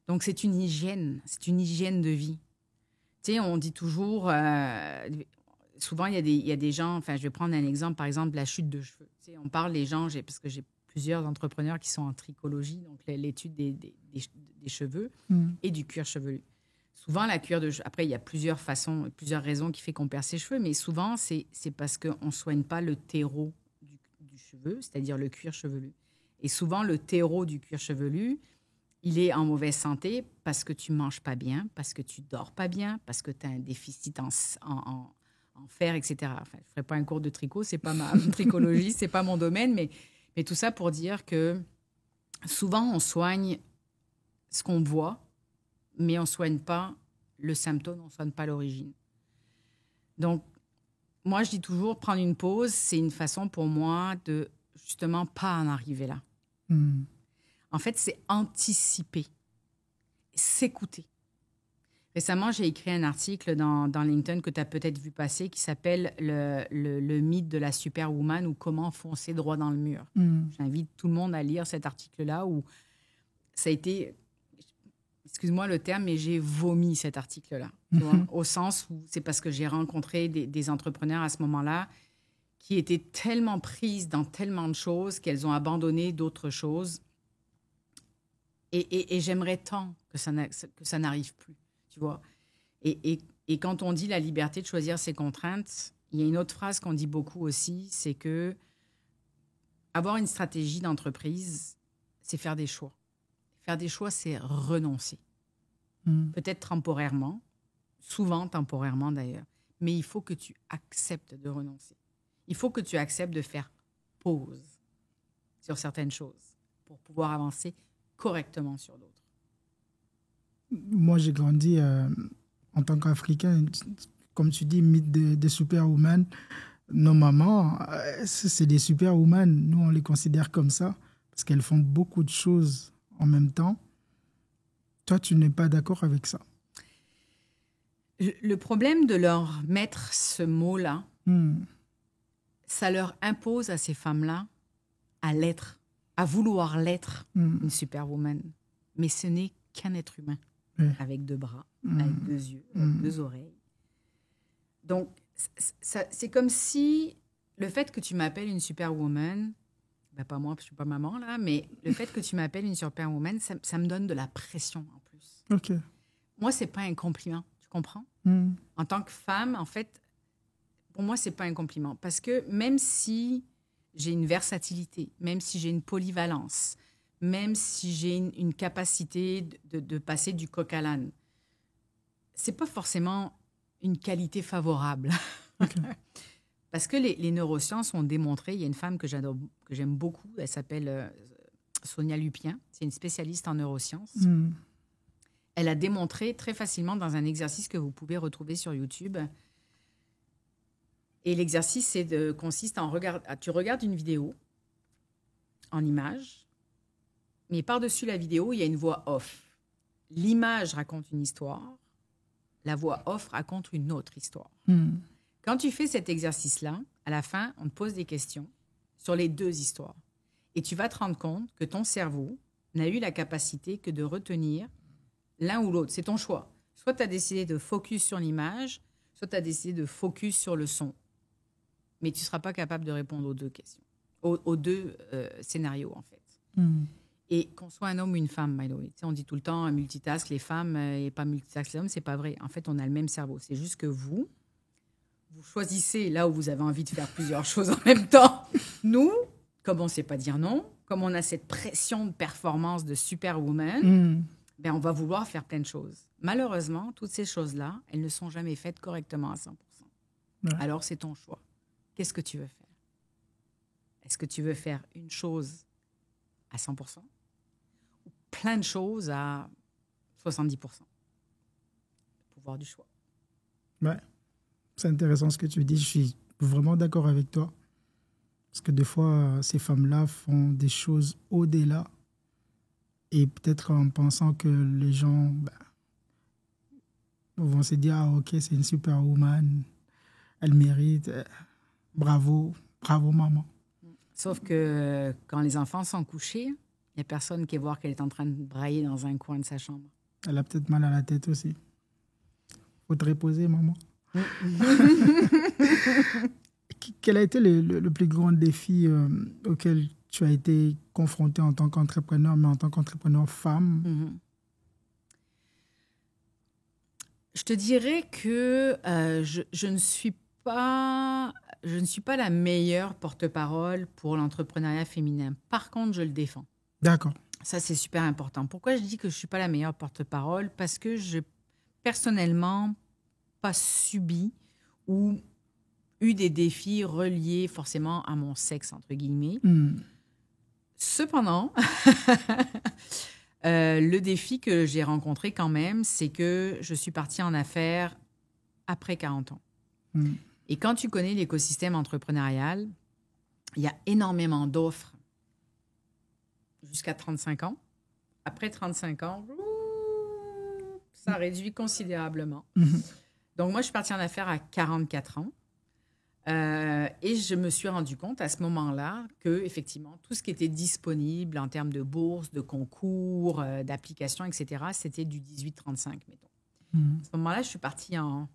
Donc, c'est une hygiène de vie. Tu sais, on dit toujours, souvent, il y a des gens, enfin, je vais prendre un exemple, par exemple, la chute de cheveux. Tu sais, on parle des gens, parce que j'ai plusieurs entrepreneurs qui sont en trichologie, donc l'étude des cheveux et du cuir chevelu. Souvent, la cuir de cheveux, après, il y a plusieurs raisons qui font qu'on perd ses cheveux, mais souvent, c'est parce qu'on ne soigne pas le terreau du cheveu, c'est-à-dire le cuir chevelu. Et souvent, le terreau du cuir chevelu, il est en mauvaise santé parce que tu ne manges pas bien, parce que tu ne dors pas bien, parce que tu as un déficit en fer, etc. Enfin, je ne ferai pas un cours de tricot, ce n'est pas ma trichologie, ce n'est pas mon domaine, mais tout ça pour dire que souvent, on soigne ce qu'on voit, mais on ne soigne pas le symptôme, on ne soigne pas l'origine. Donc, moi, je dis toujours, prendre une pause, c'est une façon pour moi de justement pas en arriver là. En fait, c'est anticiper, s'écouter. Récemment, j'ai écrit un article dans LinkedIn que tu as peut-être vu passer qui s'appelle le mythe de la superwoman ou comment foncer droit dans le mur. J'invite tout le monde à lire cet article-là où ça a été, excuse-moi le terme, mais j'ai vomi cet article-là. Tu vois, au sens où c'est parce que j'ai rencontré des entrepreneurs à ce moment-là qui étaient tellement prises dans tellement de choses qu'elles ont abandonné d'autres choses. Et j'aimerais tant que ça n'arrive plus. Tu vois. Et quand on dit la liberté de choisir ses contraintes, il y a une autre phrase qu'on dit beaucoup aussi, c'est que avoir une stratégie d'entreprise, c'est faire des choix. Faire des choix, c'est renoncer. Peut-être temporairement, souvent temporairement d'ailleurs, mais il faut que tu acceptes de renoncer. Il faut que tu acceptes de faire pause sur certaines choses pour pouvoir avancer correctement sur d'autres. Moi, j'ai grandi en tant qu'Africain, comme tu dis, mythe de superwoman. Nos mamans, c'est des superwoman. Nous, on les considère comme ça parce qu'elles font beaucoup de choses en même temps. Toi, tu n'es pas d'accord avec ça? Le problème de leur mettre ce mot-là, ça leur impose à ces femmes-là à l'être, à vouloir l'être une superwoman. Mais ce n'est qu'un être humain. Avec 2 bras, avec 2 yeux, avec 2 oreilles. Donc, c'est comme si le fait que tu m'appelles une superwoman, ben pas moi, parce que je suis pas maman, là, mais le fait que tu m'appelles une superwoman, ça me donne de la pression en plus. OK. Moi, c'est pas un compliment, tu comprends? En tant que femme, en fait, pour moi, c'est pas un compliment. Parce que même si j'ai une versatilité, même si j'ai une polyvalence, même si j'ai une capacité de passer du coq à l'âne, c'est pas forcément une qualité favorable. Okay. Parce que les neurosciences ont démontré, il y a une femme que j'adore, que j'aime beaucoup, elle s'appelle Sonia Lupien, c'est une spécialiste en neurosciences. Elle a démontré très facilement dans un exercice que vous pouvez retrouver sur YouTube. Et l'exercice consiste tu regardes une vidéo en images, mais par-dessus la vidéo, il y a une voix off. L'image raconte une histoire, la voix off raconte une autre histoire. Quand tu fais cet exercice-là, à la fin, on te pose des questions sur les 2 histoires. Et tu vas te rendre compte que ton cerveau n'a eu la capacité que de retenir l'un ou l'autre. C'est ton choix. Soit tu as décidé de focus sur l'image, soit tu as décidé de focus sur le son. Mais tu ne seras pas capable de répondre aux 2 questions, aux 2 scénarios, en fait. Et qu'on soit un homme ou une femme, by the way. On dit tout le temps multitask, les femmes et pas multitask les hommes, c'est pas vrai. En fait, on a le même cerveau. C'est juste que vous choisissez là où vous avez envie de faire plusieurs choses en même temps. Nous, comme on ne sait pas dire non, comme on a cette pression de performance de superwoman, ben on va vouloir faire plein de choses. Malheureusement, toutes ces choses-là, elles ne sont jamais faites correctement à 100%. Ouais. Alors, c'est ton choix. Qu'est-ce que tu veux faire? Est-ce que tu veux faire une chose à 100% ou plein de choses à 70%? Le pouvoir du choix. Ouais. C'est intéressant ce que tu dis. Je suis vraiment d'accord avec toi. Parce que des fois, ces femmes-là font des choses au-delà. Et peut-être en pensant que les gens vont se dire « Ah, ok, c'est une superwoman. Elle mérite. Bravo. Bravo, maman. » Sauf que quand les enfants sont couchés, il n'y a personne qui va voir qu'elle est en train de brailler dans un coin de sa chambre. Elle a peut-être mal à la tête aussi. Faut te reposer, maman. Quel a été le plus grand défi auquel tu as été confrontée en tant qu'entrepreneur, mais en tant qu'entrepreneur femme? Je te dirais que je ne suis pas la meilleure porte-parole pour l'entrepreneuriat féminin. Par contre, je le défends. D'accord. Ça, c'est super important. Pourquoi je dis que je ne suis pas la meilleure porte-parole? Parce que je, personnellement, pas subi ou eu des défis reliés forcément à mon sexe, entre guillemets. Cependant, le défi que j'ai rencontré quand même, c'est que je suis partie en affaires après 40 ans. Et quand tu connais l'écosystème entrepreneurial, il y a énormément d'offres jusqu'à 35 ans. Après 35 ans, ça réduit considérablement. Donc, moi, je suis partie en affaires à 44 ans. Et je me suis rendu compte à ce moment-là que, effectivement, tout ce qui était disponible en termes de bourses, de concours, d'applications, etc., c'était du 18-35, mettons. À ce moment-là, je suis partie on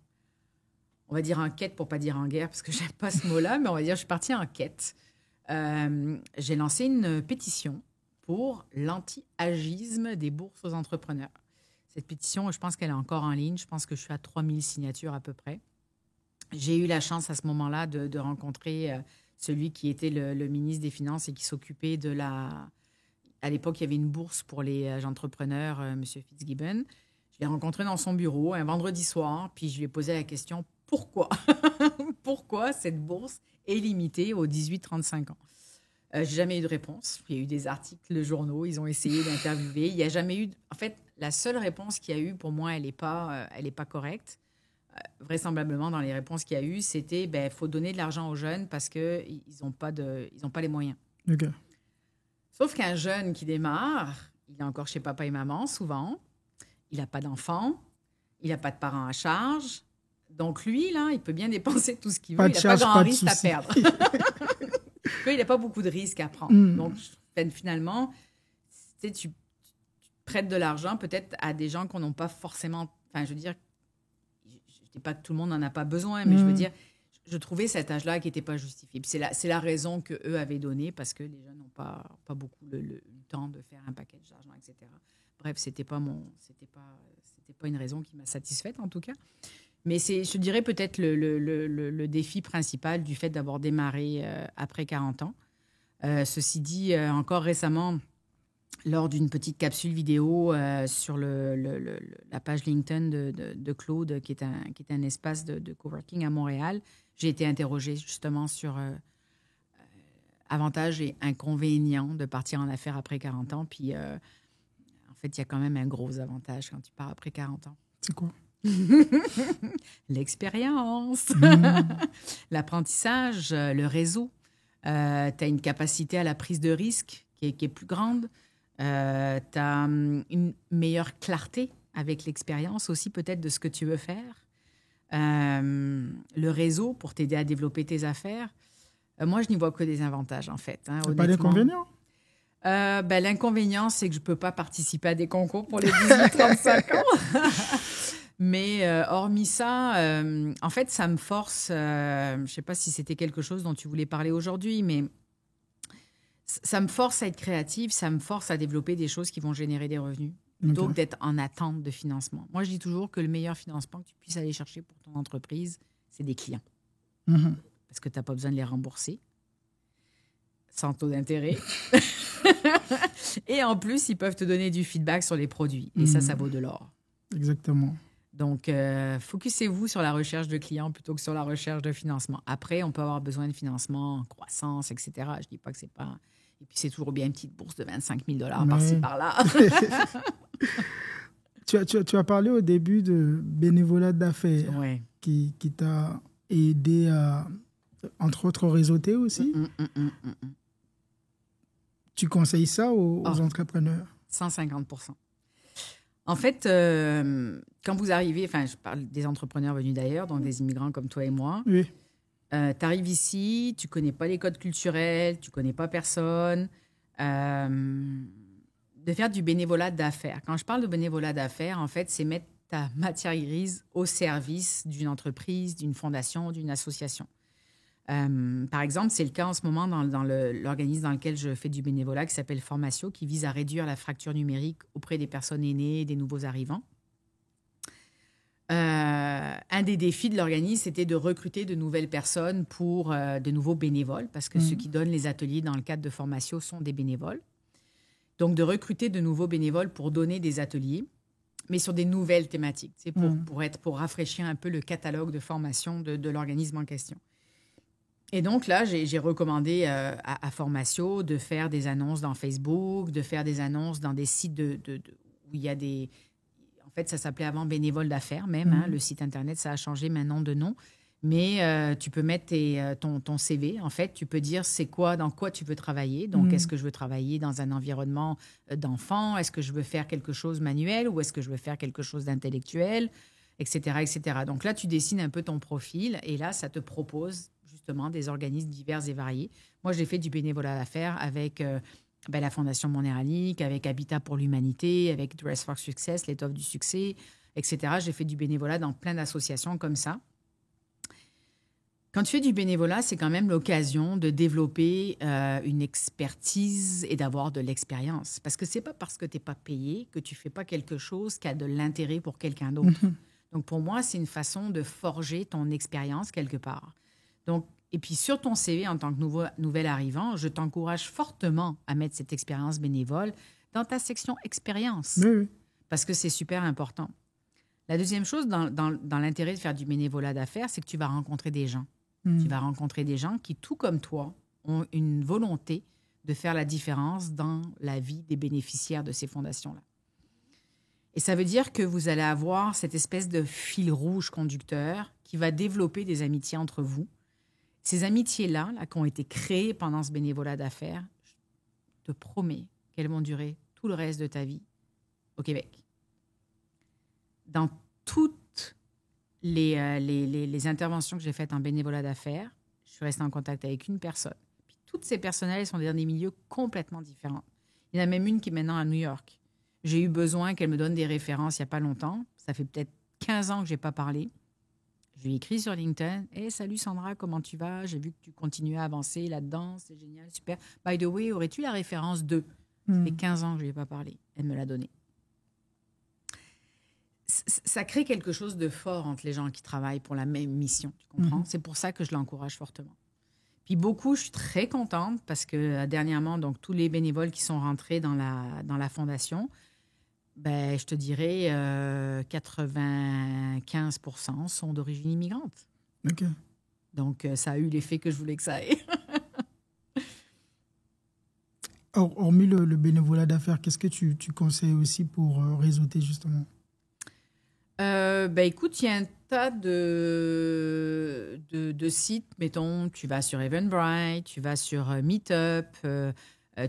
va dire en quête, pour ne pas dire en guerre, parce que je n'aime pas ce mot-là, mais on va dire je suis partie en quête. J'ai lancé une pétition pour l'anti-agisme des bourses aux entrepreneurs. Cette pétition, je pense qu'elle est encore en ligne. Je pense que je suis à 3000 signatures à peu près. J'ai eu la chance à ce moment-là de rencontrer celui qui était le ministre des Finances et qui s'occupait de la... À l'époque, il y avait une bourse pour les entrepreneurs, M. Fitzgibbon. Je l'ai rencontré dans son bureau un vendredi soir, puis je lui ai posé la question, pourquoi pourquoi cette bourse est limitée aux 18-35 ans? J'ai jamais eu de réponse. Il y a eu des articles de journaux, ils ont essayé d'interviewer. Il n'y a jamais eu... En fait, la seule réponse qu'il y a eu, pour moi, elle n'est pas correcte. Vraisemblablement, dans les réponses qu'il y a eu, c'était faut donner de l'argent aux jeunes parce qu'ils n'ont pas les moyens. Okay. Sauf qu'un jeune qui démarre, il est encore chez papa et maman, souvent. Il n'a pas d'enfant. Il n'a pas de parents à charge. Donc, lui, là, il peut bien dépenser tout ce qu'il veut. Il n'a pas grand risque à perdre. Il n'a pas beaucoup de risques à prendre. Donc, finalement, tu prêtes de l'argent peut-être à des gens qu'on n'a pas forcément... Enfin, je veux dire, je ne dis pas que tout le monde n'en a pas besoin, mais je veux dire, je trouvais cet âge-là qui n'était pas justifié. C'est la raison qu'eux avaient donnée parce que les jeunes n'ont pas beaucoup le temps de faire un package d'argent, etc. Bref, c'était pas une raison qui m'a satisfaite, en tout cas. Mais je dirais peut-être le défi principal du fait d'avoir démarré après 40 ans. Ceci dit, encore récemment, lors d'une petite capsule vidéo sur la page LinkedIn de Claude, qui est un espace de coworking à Montréal, j'ai été interrogée justement sur avantages et inconvénients de partir en affaires après 40 ans. Puis, en fait, il y a quand même un gros avantage quand tu pars après 40 ans. C'est quoi? L'expérience, l'apprentissage, le réseau. Tu as une capacité à la prise de risque qui est plus grande. Tu as une meilleure clarté avec l'expérience aussi peut-être de ce que tu veux faire. Le réseau pour t'aider à développer tes affaires. Moi, je n'y vois que des avantages en fait. Pas d'inconvénients? L'inconvénient, c'est que je ne peux pas participer à des concours pour les 18-35 ans. Mais hormis ça, en fait, ça me force, je ne sais pas si c'était quelque chose dont tu voulais parler aujourd'hui, mais ça me force à être créative, ça me force à développer des choses qui vont générer des revenus, plutôt que d'être en attente de financement. Moi, je dis toujours que le meilleur financement que tu puisses aller chercher pour ton entreprise, c'est des clients. Parce que tu n'as pas besoin de les rembourser, sans taux d'intérêt. Et en plus, ils peuvent te donner du feedback sur les produits. Et ça vaut de l'or. Exactement. Donc, focussez-vous sur la recherche de clients plutôt que sur la recherche de financement. Après, on peut avoir besoin de financement en croissance, etc. Je ne dis pas que c'est pas... Et puis, c'est toujours bien une petite bourse de 25 000 $ par-ci, par-là. Tu as parlé au début de bénévolat d'affaires qui t'a aidé à, entre autres, réseauter aussi. Tu conseilles ça aux entrepreneurs? 150%. En fait, quand vous arrivez, enfin, je parle des entrepreneurs venus d'ailleurs, donc des immigrants comme toi et moi. Oui. Tu arrives ici, tu ne connais pas les codes culturels, tu ne connais pas personne. De faire du bénévolat d'affaires. Quand je parle de bénévolat d'affaires, en fait, c'est mettre ta matière grise au service d'une entreprise, d'une fondation, d'une association. Par exemple, c'est le cas en ce moment dans l'organisme dans lequel je fais du bénévolat qui s'appelle Formatio, qui vise à réduire la fracture numérique auprès des personnes aînées et des nouveaux arrivants. Un des défis de l'organisme, c'était de recruter de nouvelles personnes pour de nouveaux bénévoles, parce que ceux qui donnent les ateliers dans le cadre de Formatio sont des bénévoles. Donc, de recruter de nouveaux bénévoles pour donner des ateliers, mais sur des nouvelles thématiques, pour rafraîchir un peu le catalogue de formation de l'organisme en question. Et donc là, j'ai recommandé à Formatio de faire des annonces dans Facebook, de faire des annonces dans des sites où il y a des... En fait, ça s'appelait avant Bénévole d'affaires même. Hein, le site Internet, ça a changé maintenant de nom. Mais tu peux mettre ton CV. En fait, tu peux dire dans quoi tu veux travailler. Donc, est-ce que je veux travailler dans un environnement d'enfants? Est-ce que je veux faire quelque chose manuel ou est-ce que je veux faire quelque chose d'intellectuel, etc., etc. Donc là, tu dessines un peu ton profil et là, ça te propose justement des organismes divers et variés. Moi, j'ai fait du bénévolat d'affaires avec la Fondation Monéralique, avec Habitat pour l'Humanité, avec Dress for Success, l'étoffe du succès, etc. J'ai fait du bénévolat dans plein d'associations comme ça. Quand tu fais du bénévolat, c'est quand même l'occasion de développer une expertise et d'avoir de l'expérience. Parce que c'est pas parce que tu n'es pas payé que tu fais pas quelque chose qui a de l'intérêt pour quelqu'un d'autre. Donc, pour moi, c'est une façon de forger ton expérience quelque part. Donc, et puis, sur ton CV, en tant que nouvel arrivant, je t'encourage fortement à mettre cette expérience bénévole dans ta section expérience. Oui. Parce que c'est super important. La deuxième chose, dans l'intérêt de faire du bénévolat d'affaires, c'est que tu vas rencontrer des gens. Tu vas rencontrer des gens qui, tout comme toi, ont une volonté de faire la différence dans la vie des bénéficiaires de ces fondations-là. Et ça veut dire que vous allez avoir cette espèce de fil rouge conducteur qui va développer des amitiés entre vous. Ces amitiés-là, qui ont été créées pendant ce bénévolat d'affaires, je te promets qu'elles vont durer tout le reste de ta vie au Québec. Dans toutes les interventions que j'ai faites en bénévolat d'affaires, je suis restée en contact avec une personne. Puis toutes ces personnes-là, elles sont dans des milieux complètement différents. Il y en a même une qui est maintenant à New York. J'ai eu besoin qu'elle me donne des références il n'y a pas longtemps. Ça fait peut-être 15 ans que je n'ai pas parlé. Je lui ai écrit sur LinkedIn. « Hey, salut Sandra, comment tu vas? J'ai vu que tu continuais à avancer là-dedans. C'est génial, super. By the way, aurais-tu la référence de... » Ça fait 15 ans que je ne lui ai pas parlé. Elle me l'a donnée. Ça crée quelque chose de fort entre les gens qui travaillent pour la même mission, tu comprends? C'est pour ça que je l'encourage fortement. Puis beaucoup, je suis très contente parce que dernièrement, donc, tous les bénévoles qui sont rentrés dans la fondation, je te dirais 95% sont d'origine immigrante. OK. Donc, ça a eu l'effet que je voulais que ça ait. Hormis le bénévolat d'affaires, qu'est-ce que tu conseilles aussi pour réseauter justement? Écoute, il y a un tas de sites. Mettons, tu vas sur Eventbrite, tu vas sur Meetup,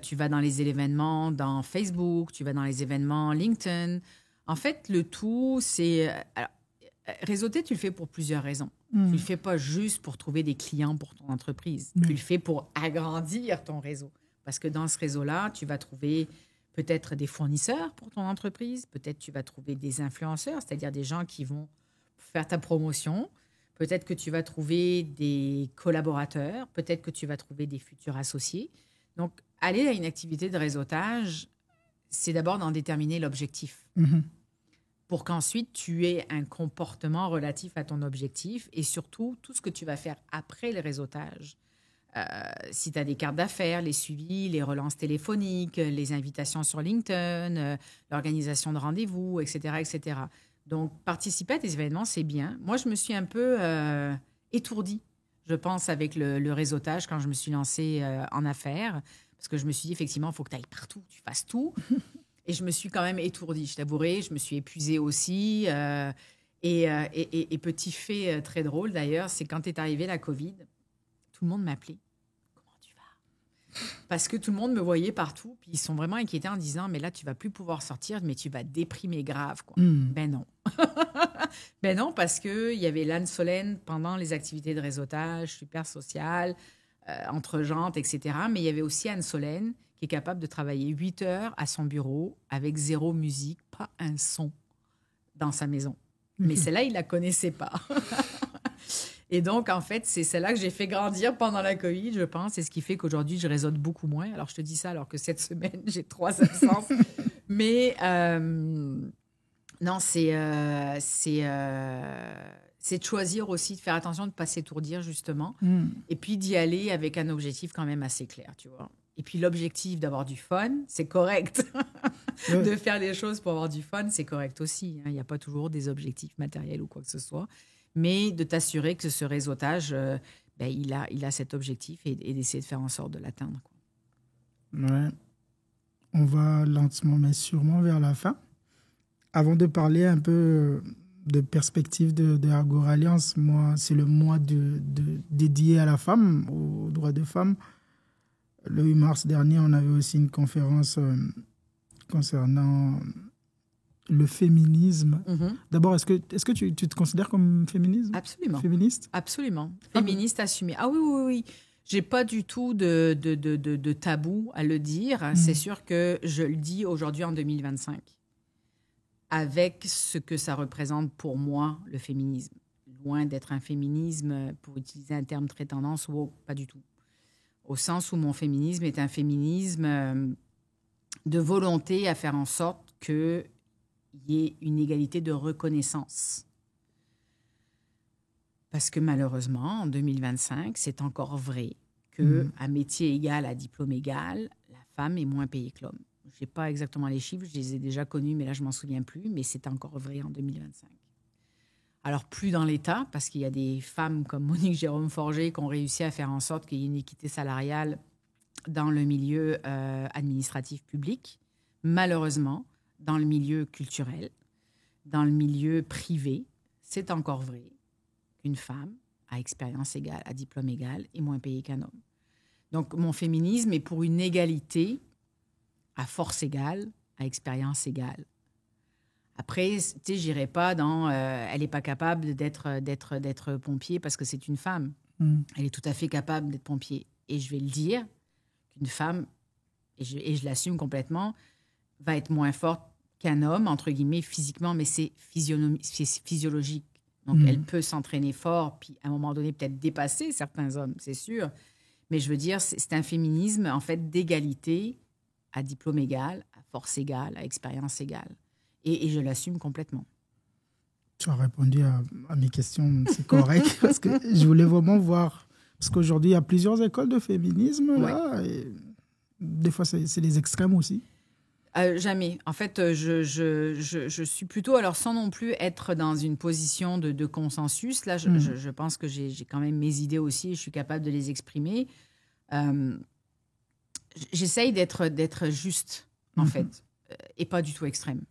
tu vas dans les événements dans Facebook, tu vas dans les événements LinkedIn. En fait, le tout, c'est... réseauter, tu le fais pour plusieurs raisons. Tu ne le fais pas juste pour trouver des clients pour ton entreprise. Tu le fais pour agrandir ton réseau. Parce que dans ce réseau-là, tu vas trouver peut-être des fournisseurs pour ton entreprise. Peut-être tu vas trouver des influenceurs, c'est-à-dire des gens qui vont faire ta promotion. Peut-être que tu vas trouver des collaborateurs. Peut-être que tu vas trouver des futurs associés. Donc, aller à une activité de réseautage, c'est d'abord d'en déterminer l'objectif. Pour qu'ensuite, tu aies un comportement relatif à ton objectif et surtout, tout ce que tu vas faire après le réseautage. Si tu as des cartes d'affaires, les suivis, les relances téléphoniques, les invitations sur LinkedIn, l'organisation de rendez-vous, etc., etc. Donc, participer à des événements, c'est bien. Moi, je me suis un peu étourdie, je pense, avec le réseautage quand je me suis lancée en affaires. Parce que je me suis dit, effectivement, il faut que tu ailles partout, tu fasses tout. Et je me suis quand même étourdie, je t'avouerai. Je me suis épuisée aussi. Et petit fait très drôle, d'ailleurs, c'est quand est arrivée la COVID, tout le monde m'appelait. Comment tu vas? Parce que tout le monde me voyait partout. Puis ils sont vraiment inquiétés en disant, mais là, tu vas plus pouvoir sortir, mais tu vas déprimer grave, quoi. Ben non. Ben non, parce qu'il y avait l'Anne Solène pendant les activités de réseautage, super sociale, entre gentes, etc. Mais il y avait aussi Anne Solène qui est capable de travailler 8 heures à son bureau avec 0 musique, pas un son dans sa maison. Mais celle-là, il ne la connaissait pas. Et donc, en fait, c'est celle-là que j'ai fait grandir pendant la COVID, je pense. C'est ce qui fait qu'aujourd'hui, je réseaute beaucoup moins. Alors, je te dis ça alors que cette semaine, j'ai 3 absences. Mais non, c'est de choisir aussi, de faire attention de ne pas s'étourdir, justement. Et puis d'y aller avec un objectif quand même assez clair, tu vois. Et puis l'objectif d'avoir du fun, c'est correct. De faire des choses pour avoir du fun, c'est correct aussi. Il n'y a pas toujours des objectifs matériels ou quoi que ce soit. Mais de t'assurer que ce réseautage, il a cet objectif et d'essayer de faire en sorte de l'atteindre, quoi. Ouais. On va lentement mais sûrement vers la fin. Avant de parler un peu de perspective de Agora Alliance, moi, c'est le mois dédié à la femme, aux droits des femmes. Le 8 mars dernier, on avait aussi une conférence concernant le féminisme. D'abord, est-ce que tu te considères comme Absolument. Féministe? Absolument. Féministe assumée. Ah oui, oui, oui. J'ai pas du tout de tabou à le dire. C'est sûr que je le dis aujourd'hui en 2025. Avec ce que ça représente pour moi, le féminisme. Loin d'être un féminisme, pour utiliser un terme très tendance, ou pas du tout. Au sens où mon féminisme est un féminisme de volonté à faire en sorte qu'il y ait une égalité de reconnaissance. Parce que malheureusement, en 2025, c'est encore vrai qu'à métier égal, à diplôme égal, la femme est moins payée que l'homme. Je n'ai pas exactement les chiffres, je les ai déjà connus, mais là, je ne m'en souviens plus, mais c'est encore vrai en 2025. Alors, plus dans l'État, parce qu'il y a des femmes comme Monique Jérôme-Forger qui ont réussi à faire en sorte qu'il y ait une équité salariale dans le milieu administratif public. Malheureusement, dans le milieu culturel, dans le milieu privé, c'est encore vrai qu'une femme, à expérience égale, à diplôme égal, est moins payée qu'un homme. Donc, mon féminisme est pour une égalité à force égale, à expérience égale. Après, tu sais, j'irai pas dans elle n'est pas capable d'être pompier parce que c'est une femme. Elle est tout à fait capable d'être pompier. Et je vais le dire, qu'une femme, et je l'assume complètement, va être moins forte qu'un homme, entre guillemets, physiquement, mais c'est physiologique. Donc, elle peut s'entraîner fort, puis à un moment donné, peut-être dépasser certains hommes, c'est sûr. Mais je veux dire, c'est un féminisme, en fait, d'égalité à diplôme égal, à force égale, à expérience égale. Et je l'assume complètement. Tu as répondu à mes questions, c'est correct, parce que je voulais vraiment voir, parce qu'aujourd'hui, il y a plusieurs écoles de féminisme, là, et des fois, c'est les extrêmes aussi. Jamais. En fait, je suis plutôt, alors sans non plus être dans une position de consensus, là, je pense que j'ai quand même mes idées aussi et je suis capable de les exprimer. J'essaye d'être juste, en fait, et pas du tout extrême.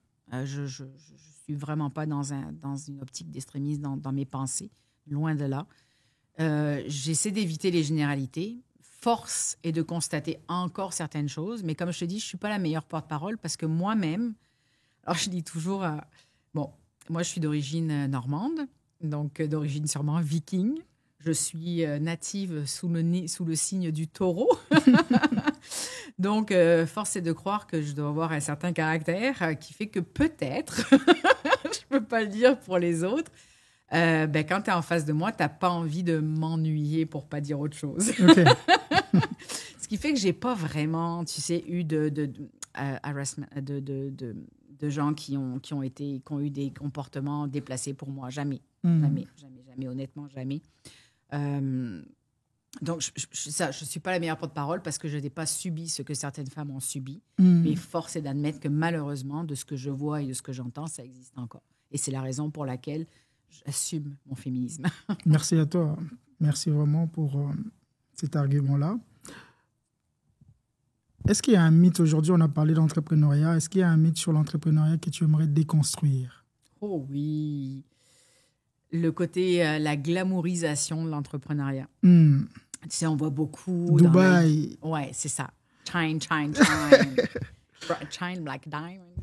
Je suis vraiment pas dans une optique d'extrémisme dans mes pensées, loin de là. J'essaie d'éviter les généralités. Force est de constater encore certaines choses, mais comme je te dis, je suis pas la meilleure porte-parole parce que moi-même, alors je dis toujours, bon, moi je suis d'origine normande, donc d'origine sûrement viking. Je suis native sous le signe du taureau. Donc, force est de croire que je dois avoir un certain caractère qui fait que peut-être, je ne peux pas le dire pour les autres, quand tu es en face de moi, tu n'as pas envie de m'ennuyer pour ne pas dire autre chose. Okay. Ce qui fait que je n'ai pas vraiment, tu sais, eu harassment, de gens qui ont eu des comportements déplacés pour moi. Jamais. Jamais, honnêtement, jamais. Donc, je ne suis pas la meilleure porte-parole parce que je n'ai pas subi ce que certaines femmes ont subi. Mais force est d'admettre que malheureusement, de ce que je vois et de ce que j'entends, ça existe encore. Et c'est la raison pour laquelle j'assume mon féminisme. Merci à toi. Merci vraiment pour cet argument-là. Est-ce qu'il y a un mythe aujourd'hui, on a parlé d'entrepreneuriat, est-ce qu'il y a un mythe sur l'entrepreneuriat que tu aimerais déconstruire? Oh oui. Le côté, la glamourisation de l'entrepreneuriat. Tu sais, on voit beaucoup... Dubaï. Ouais, c'est ça. Shine. Shine like diamond.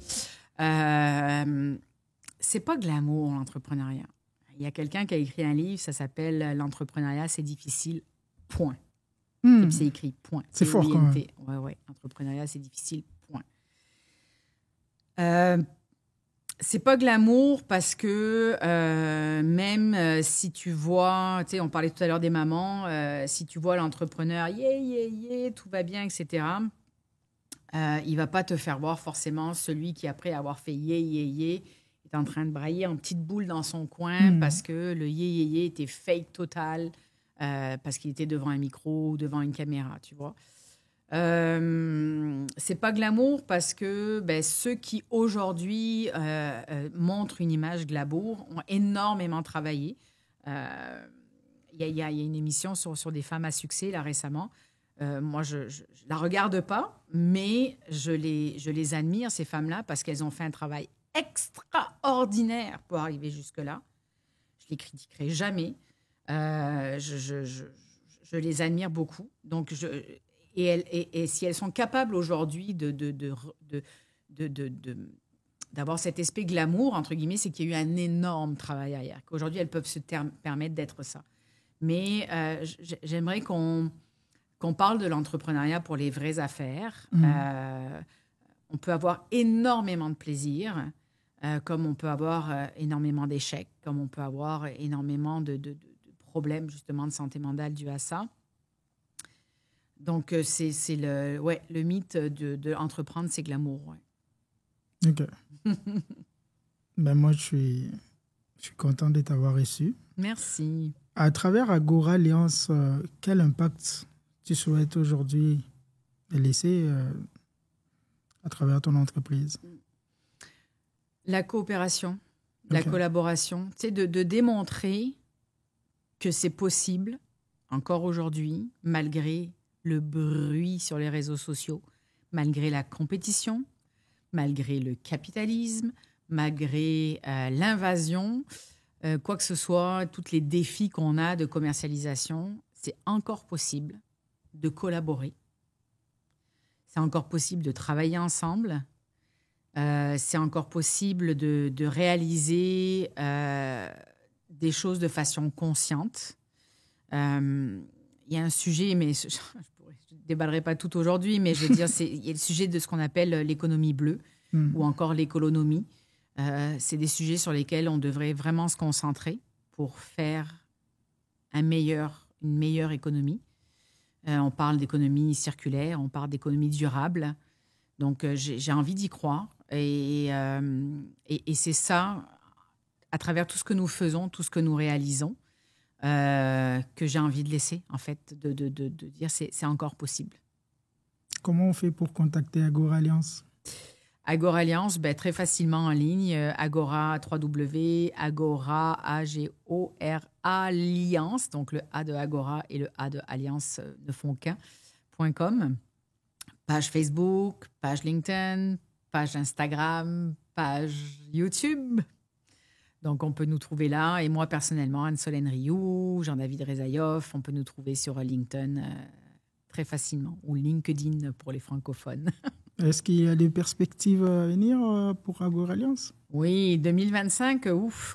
C'est pas glamour, l'entrepreneuriat. Il y a quelqu'un qui a écrit un livre, ça s'appelle « L'entrepreneuriat, c'est difficile, point ». Et puis c'est écrit, point. C'est fort quand même. Ouais. L'entrepreneuriat, c'est difficile, point. C'est pas glamour parce que même si tu vois, tu sais, on parlait tout à l'heure des mamans, si tu vois l'entrepreneur, tout va bien, etc., il va pas te faire voir forcément celui qui, après avoir fait est en train de brailler en petite boule dans son coin parce que le était fake total, parce qu'il était devant un micro ou devant une caméra, tu vois. C'est pas glamour parce que ceux qui aujourd'hui montrent une image glamour ont énormément travaillé. Il y a une émission sur des femmes à succès, là, récemment. Moi, je la regarde pas, mais je les admire, ces femmes-là, parce qu'elles ont fait un travail extraordinaire pour arriver jusque-là. Je les critiquerai jamais. Je les admire beaucoup. Donc, et si elles sont capables aujourd'hui d'avoir cet aspect glamour, entre guillemets, c'est qu'il y a eu un énorme travail derrière. Qu'aujourd'hui, elles peuvent se permettre d'être ça. Mais j'aimerais qu'on parle de l'entrepreneuriat pour les vraies affaires. On peut avoir énormément de plaisir, comme on peut avoir énormément d'échecs, comme on peut avoir énormément de problèmes, justement, de santé mentale dus à ça. Donc, c'est le mythe de entreprendre, c'est glamour. Ouais. OK. Ben moi, je suis content de t'avoir reçu. Merci. À travers Agora Alliance, quel impact tu souhaites aujourd'hui laisser à travers ton entreprise? La coopération, la collaboration, tu sais, de démontrer que c'est possible, encore aujourd'hui, malgré le bruit sur les réseaux sociaux, malgré la compétition, malgré le capitalisme, malgré l'invasion, quoi que ce soit, tous les défis qu'on a de commercialisation, c'est encore possible de collaborer. C'est encore possible de travailler ensemble. C'est encore possible de réaliser des choses de façon consciente. Il y a un sujet, mais je ne déballerai pas tout aujourd'hui, mais je veux dire, il y a le sujet de ce qu'on appelle l'économie bleue ou encore l'économie. C'est des sujets sur lesquels on devrait vraiment se concentrer pour faire une meilleure économie. On parle d'économie circulaire, on parle d'économie durable. Donc, j'ai envie d'y croire. Et c'est ça, à travers tout ce que nous faisons, tout ce que nous réalisons, que j'ai envie de laisser, en fait, de dire c'est encore possible. Comment on fait pour contacter Agora Alliance? Agora Alliance, très facilement en ligne. Agora, Agora, Agora Alliance. Donc, le A de Agora et le A de Alliance ne font qu'un.com. Page Facebook, page LinkedIn, page Instagram, page YouTube. Donc, on peut nous trouver là. Et moi, personnellement, Anne-Solène Rioux, Jean-David Rezaïoff, on peut nous trouver sur LinkedIn très facilement, ou LinkedIn pour les francophones. Est-ce qu'il y a des perspectives à venir pour Agora Alliance? Oui, 2025,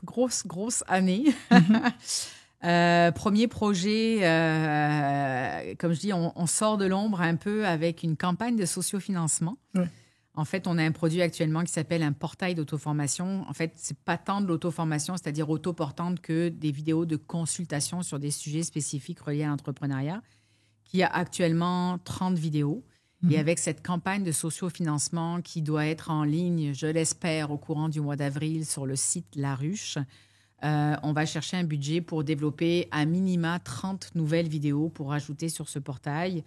grosse année. Premier projet, comme je dis, on sort de l'ombre un peu avec une campagne de sociofinancement. Ouais. En fait, on a un produit actuellement qui s'appelle un portail d'auto-formation. En fait, c'est pas tant de l'auto-formation, c'est-à-dire autoportante, que des vidéos de consultation sur des sujets spécifiques reliés à l'entrepreneuriat, qui a actuellement 30 vidéos. Et avec cette campagne de sociofinancement qui doit être en ligne, je l'espère, au courant du mois d'avril sur le site La Ruche, on va chercher un budget pour développer à minima 30 nouvelles vidéos pour ajouter sur ce portail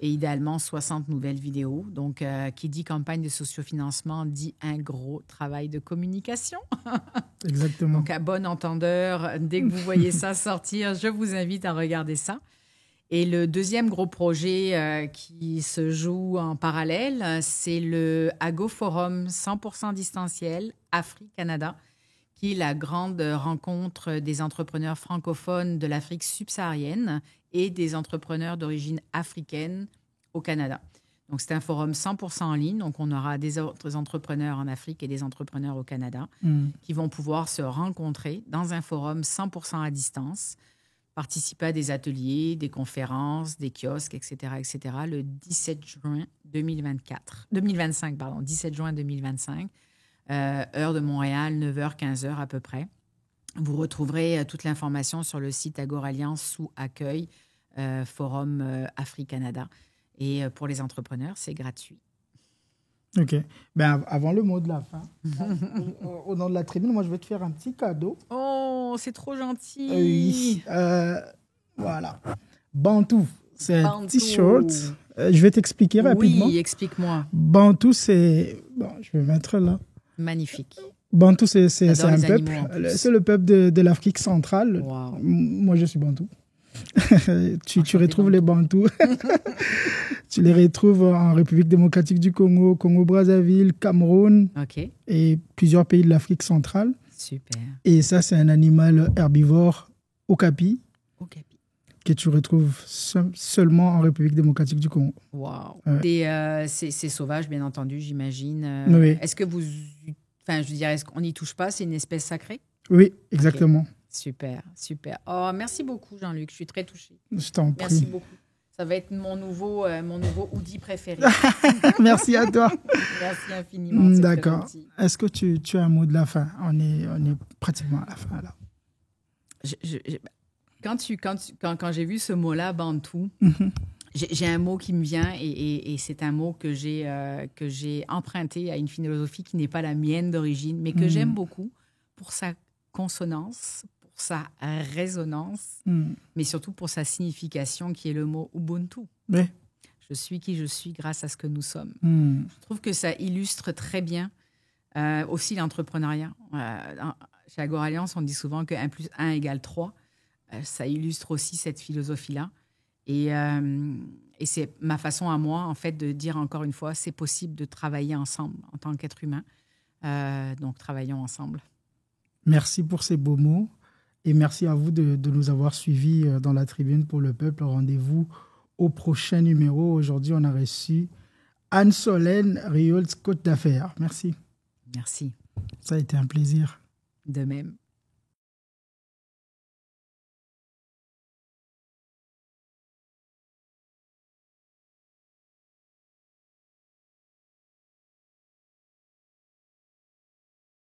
et idéalement 60 nouvelles vidéos. Donc, qui dit campagne de sociofinancement dit un gros travail de communication. Exactement. Donc, à bon entendeur, dès que vous voyez ça sortir, je vous invite à regarder ça. Et le deuxième gros projet qui se joue en parallèle, c'est le Ago Forum 100% distanciel Afrique-Canada, qui est la grande rencontre des entrepreneurs francophones de l'Afrique subsaharienne et des entrepreneurs d'origine africaine au Canada. Donc, c'est un forum 100% en ligne. Donc, on aura des autres entrepreneurs en Afrique et des entrepreneurs au Canada qui vont pouvoir se rencontrer dans un forum 100% à distance, participer à des ateliers, des conférences, des kiosques, etc., le 17 juin 2025, 17 juin 2025, heure de Montréal, 9h, 15h à peu près. Vous retrouverez toute l'information sur le site Agora Alliance sous accueil, Forum Afrique-Canada. Et pour les entrepreneurs, c'est gratuit. OK. Avant le mot de la fin, au nom de la tribune, moi, je vais te faire un petit cadeau. Oh, c'est trop gentil. Oui. Voilà. Bantou, c'est un t-shirt. Je vais t'expliquer rapidement. Oui, explique-moi. Bantou, c'est... Bon, je vais mettre là. Magnifique. Bantou, c'est un peuple. C'est le peuple de l'Afrique centrale. Wow. Moi, je suis Bantou. Tu retrouves les Bantous. Tu les retrouves en République démocratique du Congo, Congo-Brazzaville, Cameroun OK. et plusieurs pays de l'Afrique centrale. Super. Et ça, c'est un animal herbivore okapi OK. que tu retrouves seulement en République démocratique du Congo. Wow. Ouais. C'est sauvage, bien entendu, j'imagine. Oui. Est-ce que vous... Enfin, je veux dire, est-ce qu'on n'y touche pas? C'est une espèce sacrée? Oui, exactement. Okay. Super, super. Oh, merci beaucoup, Jean-Luc. Je suis très touchée. Je t'en prie. Merci beaucoup. Ça va être mon nouveau hoodie préféré. Merci à toi. Merci infiniment. D'accord. Est-ce que tu as un mot de la fin? On est pratiquement à la fin, là. Quand j'ai vu ce mot-là, Bantou, j'ai un mot qui me vient et c'est un mot que j'ai emprunté à une philosophie qui n'est pas la mienne d'origine, mais que j'aime beaucoup pour sa consonance, pour sa résonance, mais surtout pour sa signification qui est le mot Ubuntu. Oui. Je suis qui je suis grâce à ce que nous sommes. Je trouve que ça illustre très bien aussi l'entrepreneuriat. Chez Agora Alliance, on dit souvent que 1 + 1 = 3. Ça illustre aussi cette philosophie-là. Et c'est ma façon à moi, en fait, de dire encore une fois, c'est possible de travailler ensemble en tant qu'être humain. Donc, travaillons ensemble. Merci pour ces beaux mots. Et merci à vous de nous avoir suivis dans la Tribune pour le Peuple. Rendez-vous au prochain numéro. Aujourd'hui, on a reçu Anne-Solène Riols, coach d'affaires. Merci. Merci. Ça a été un plaisir. De même.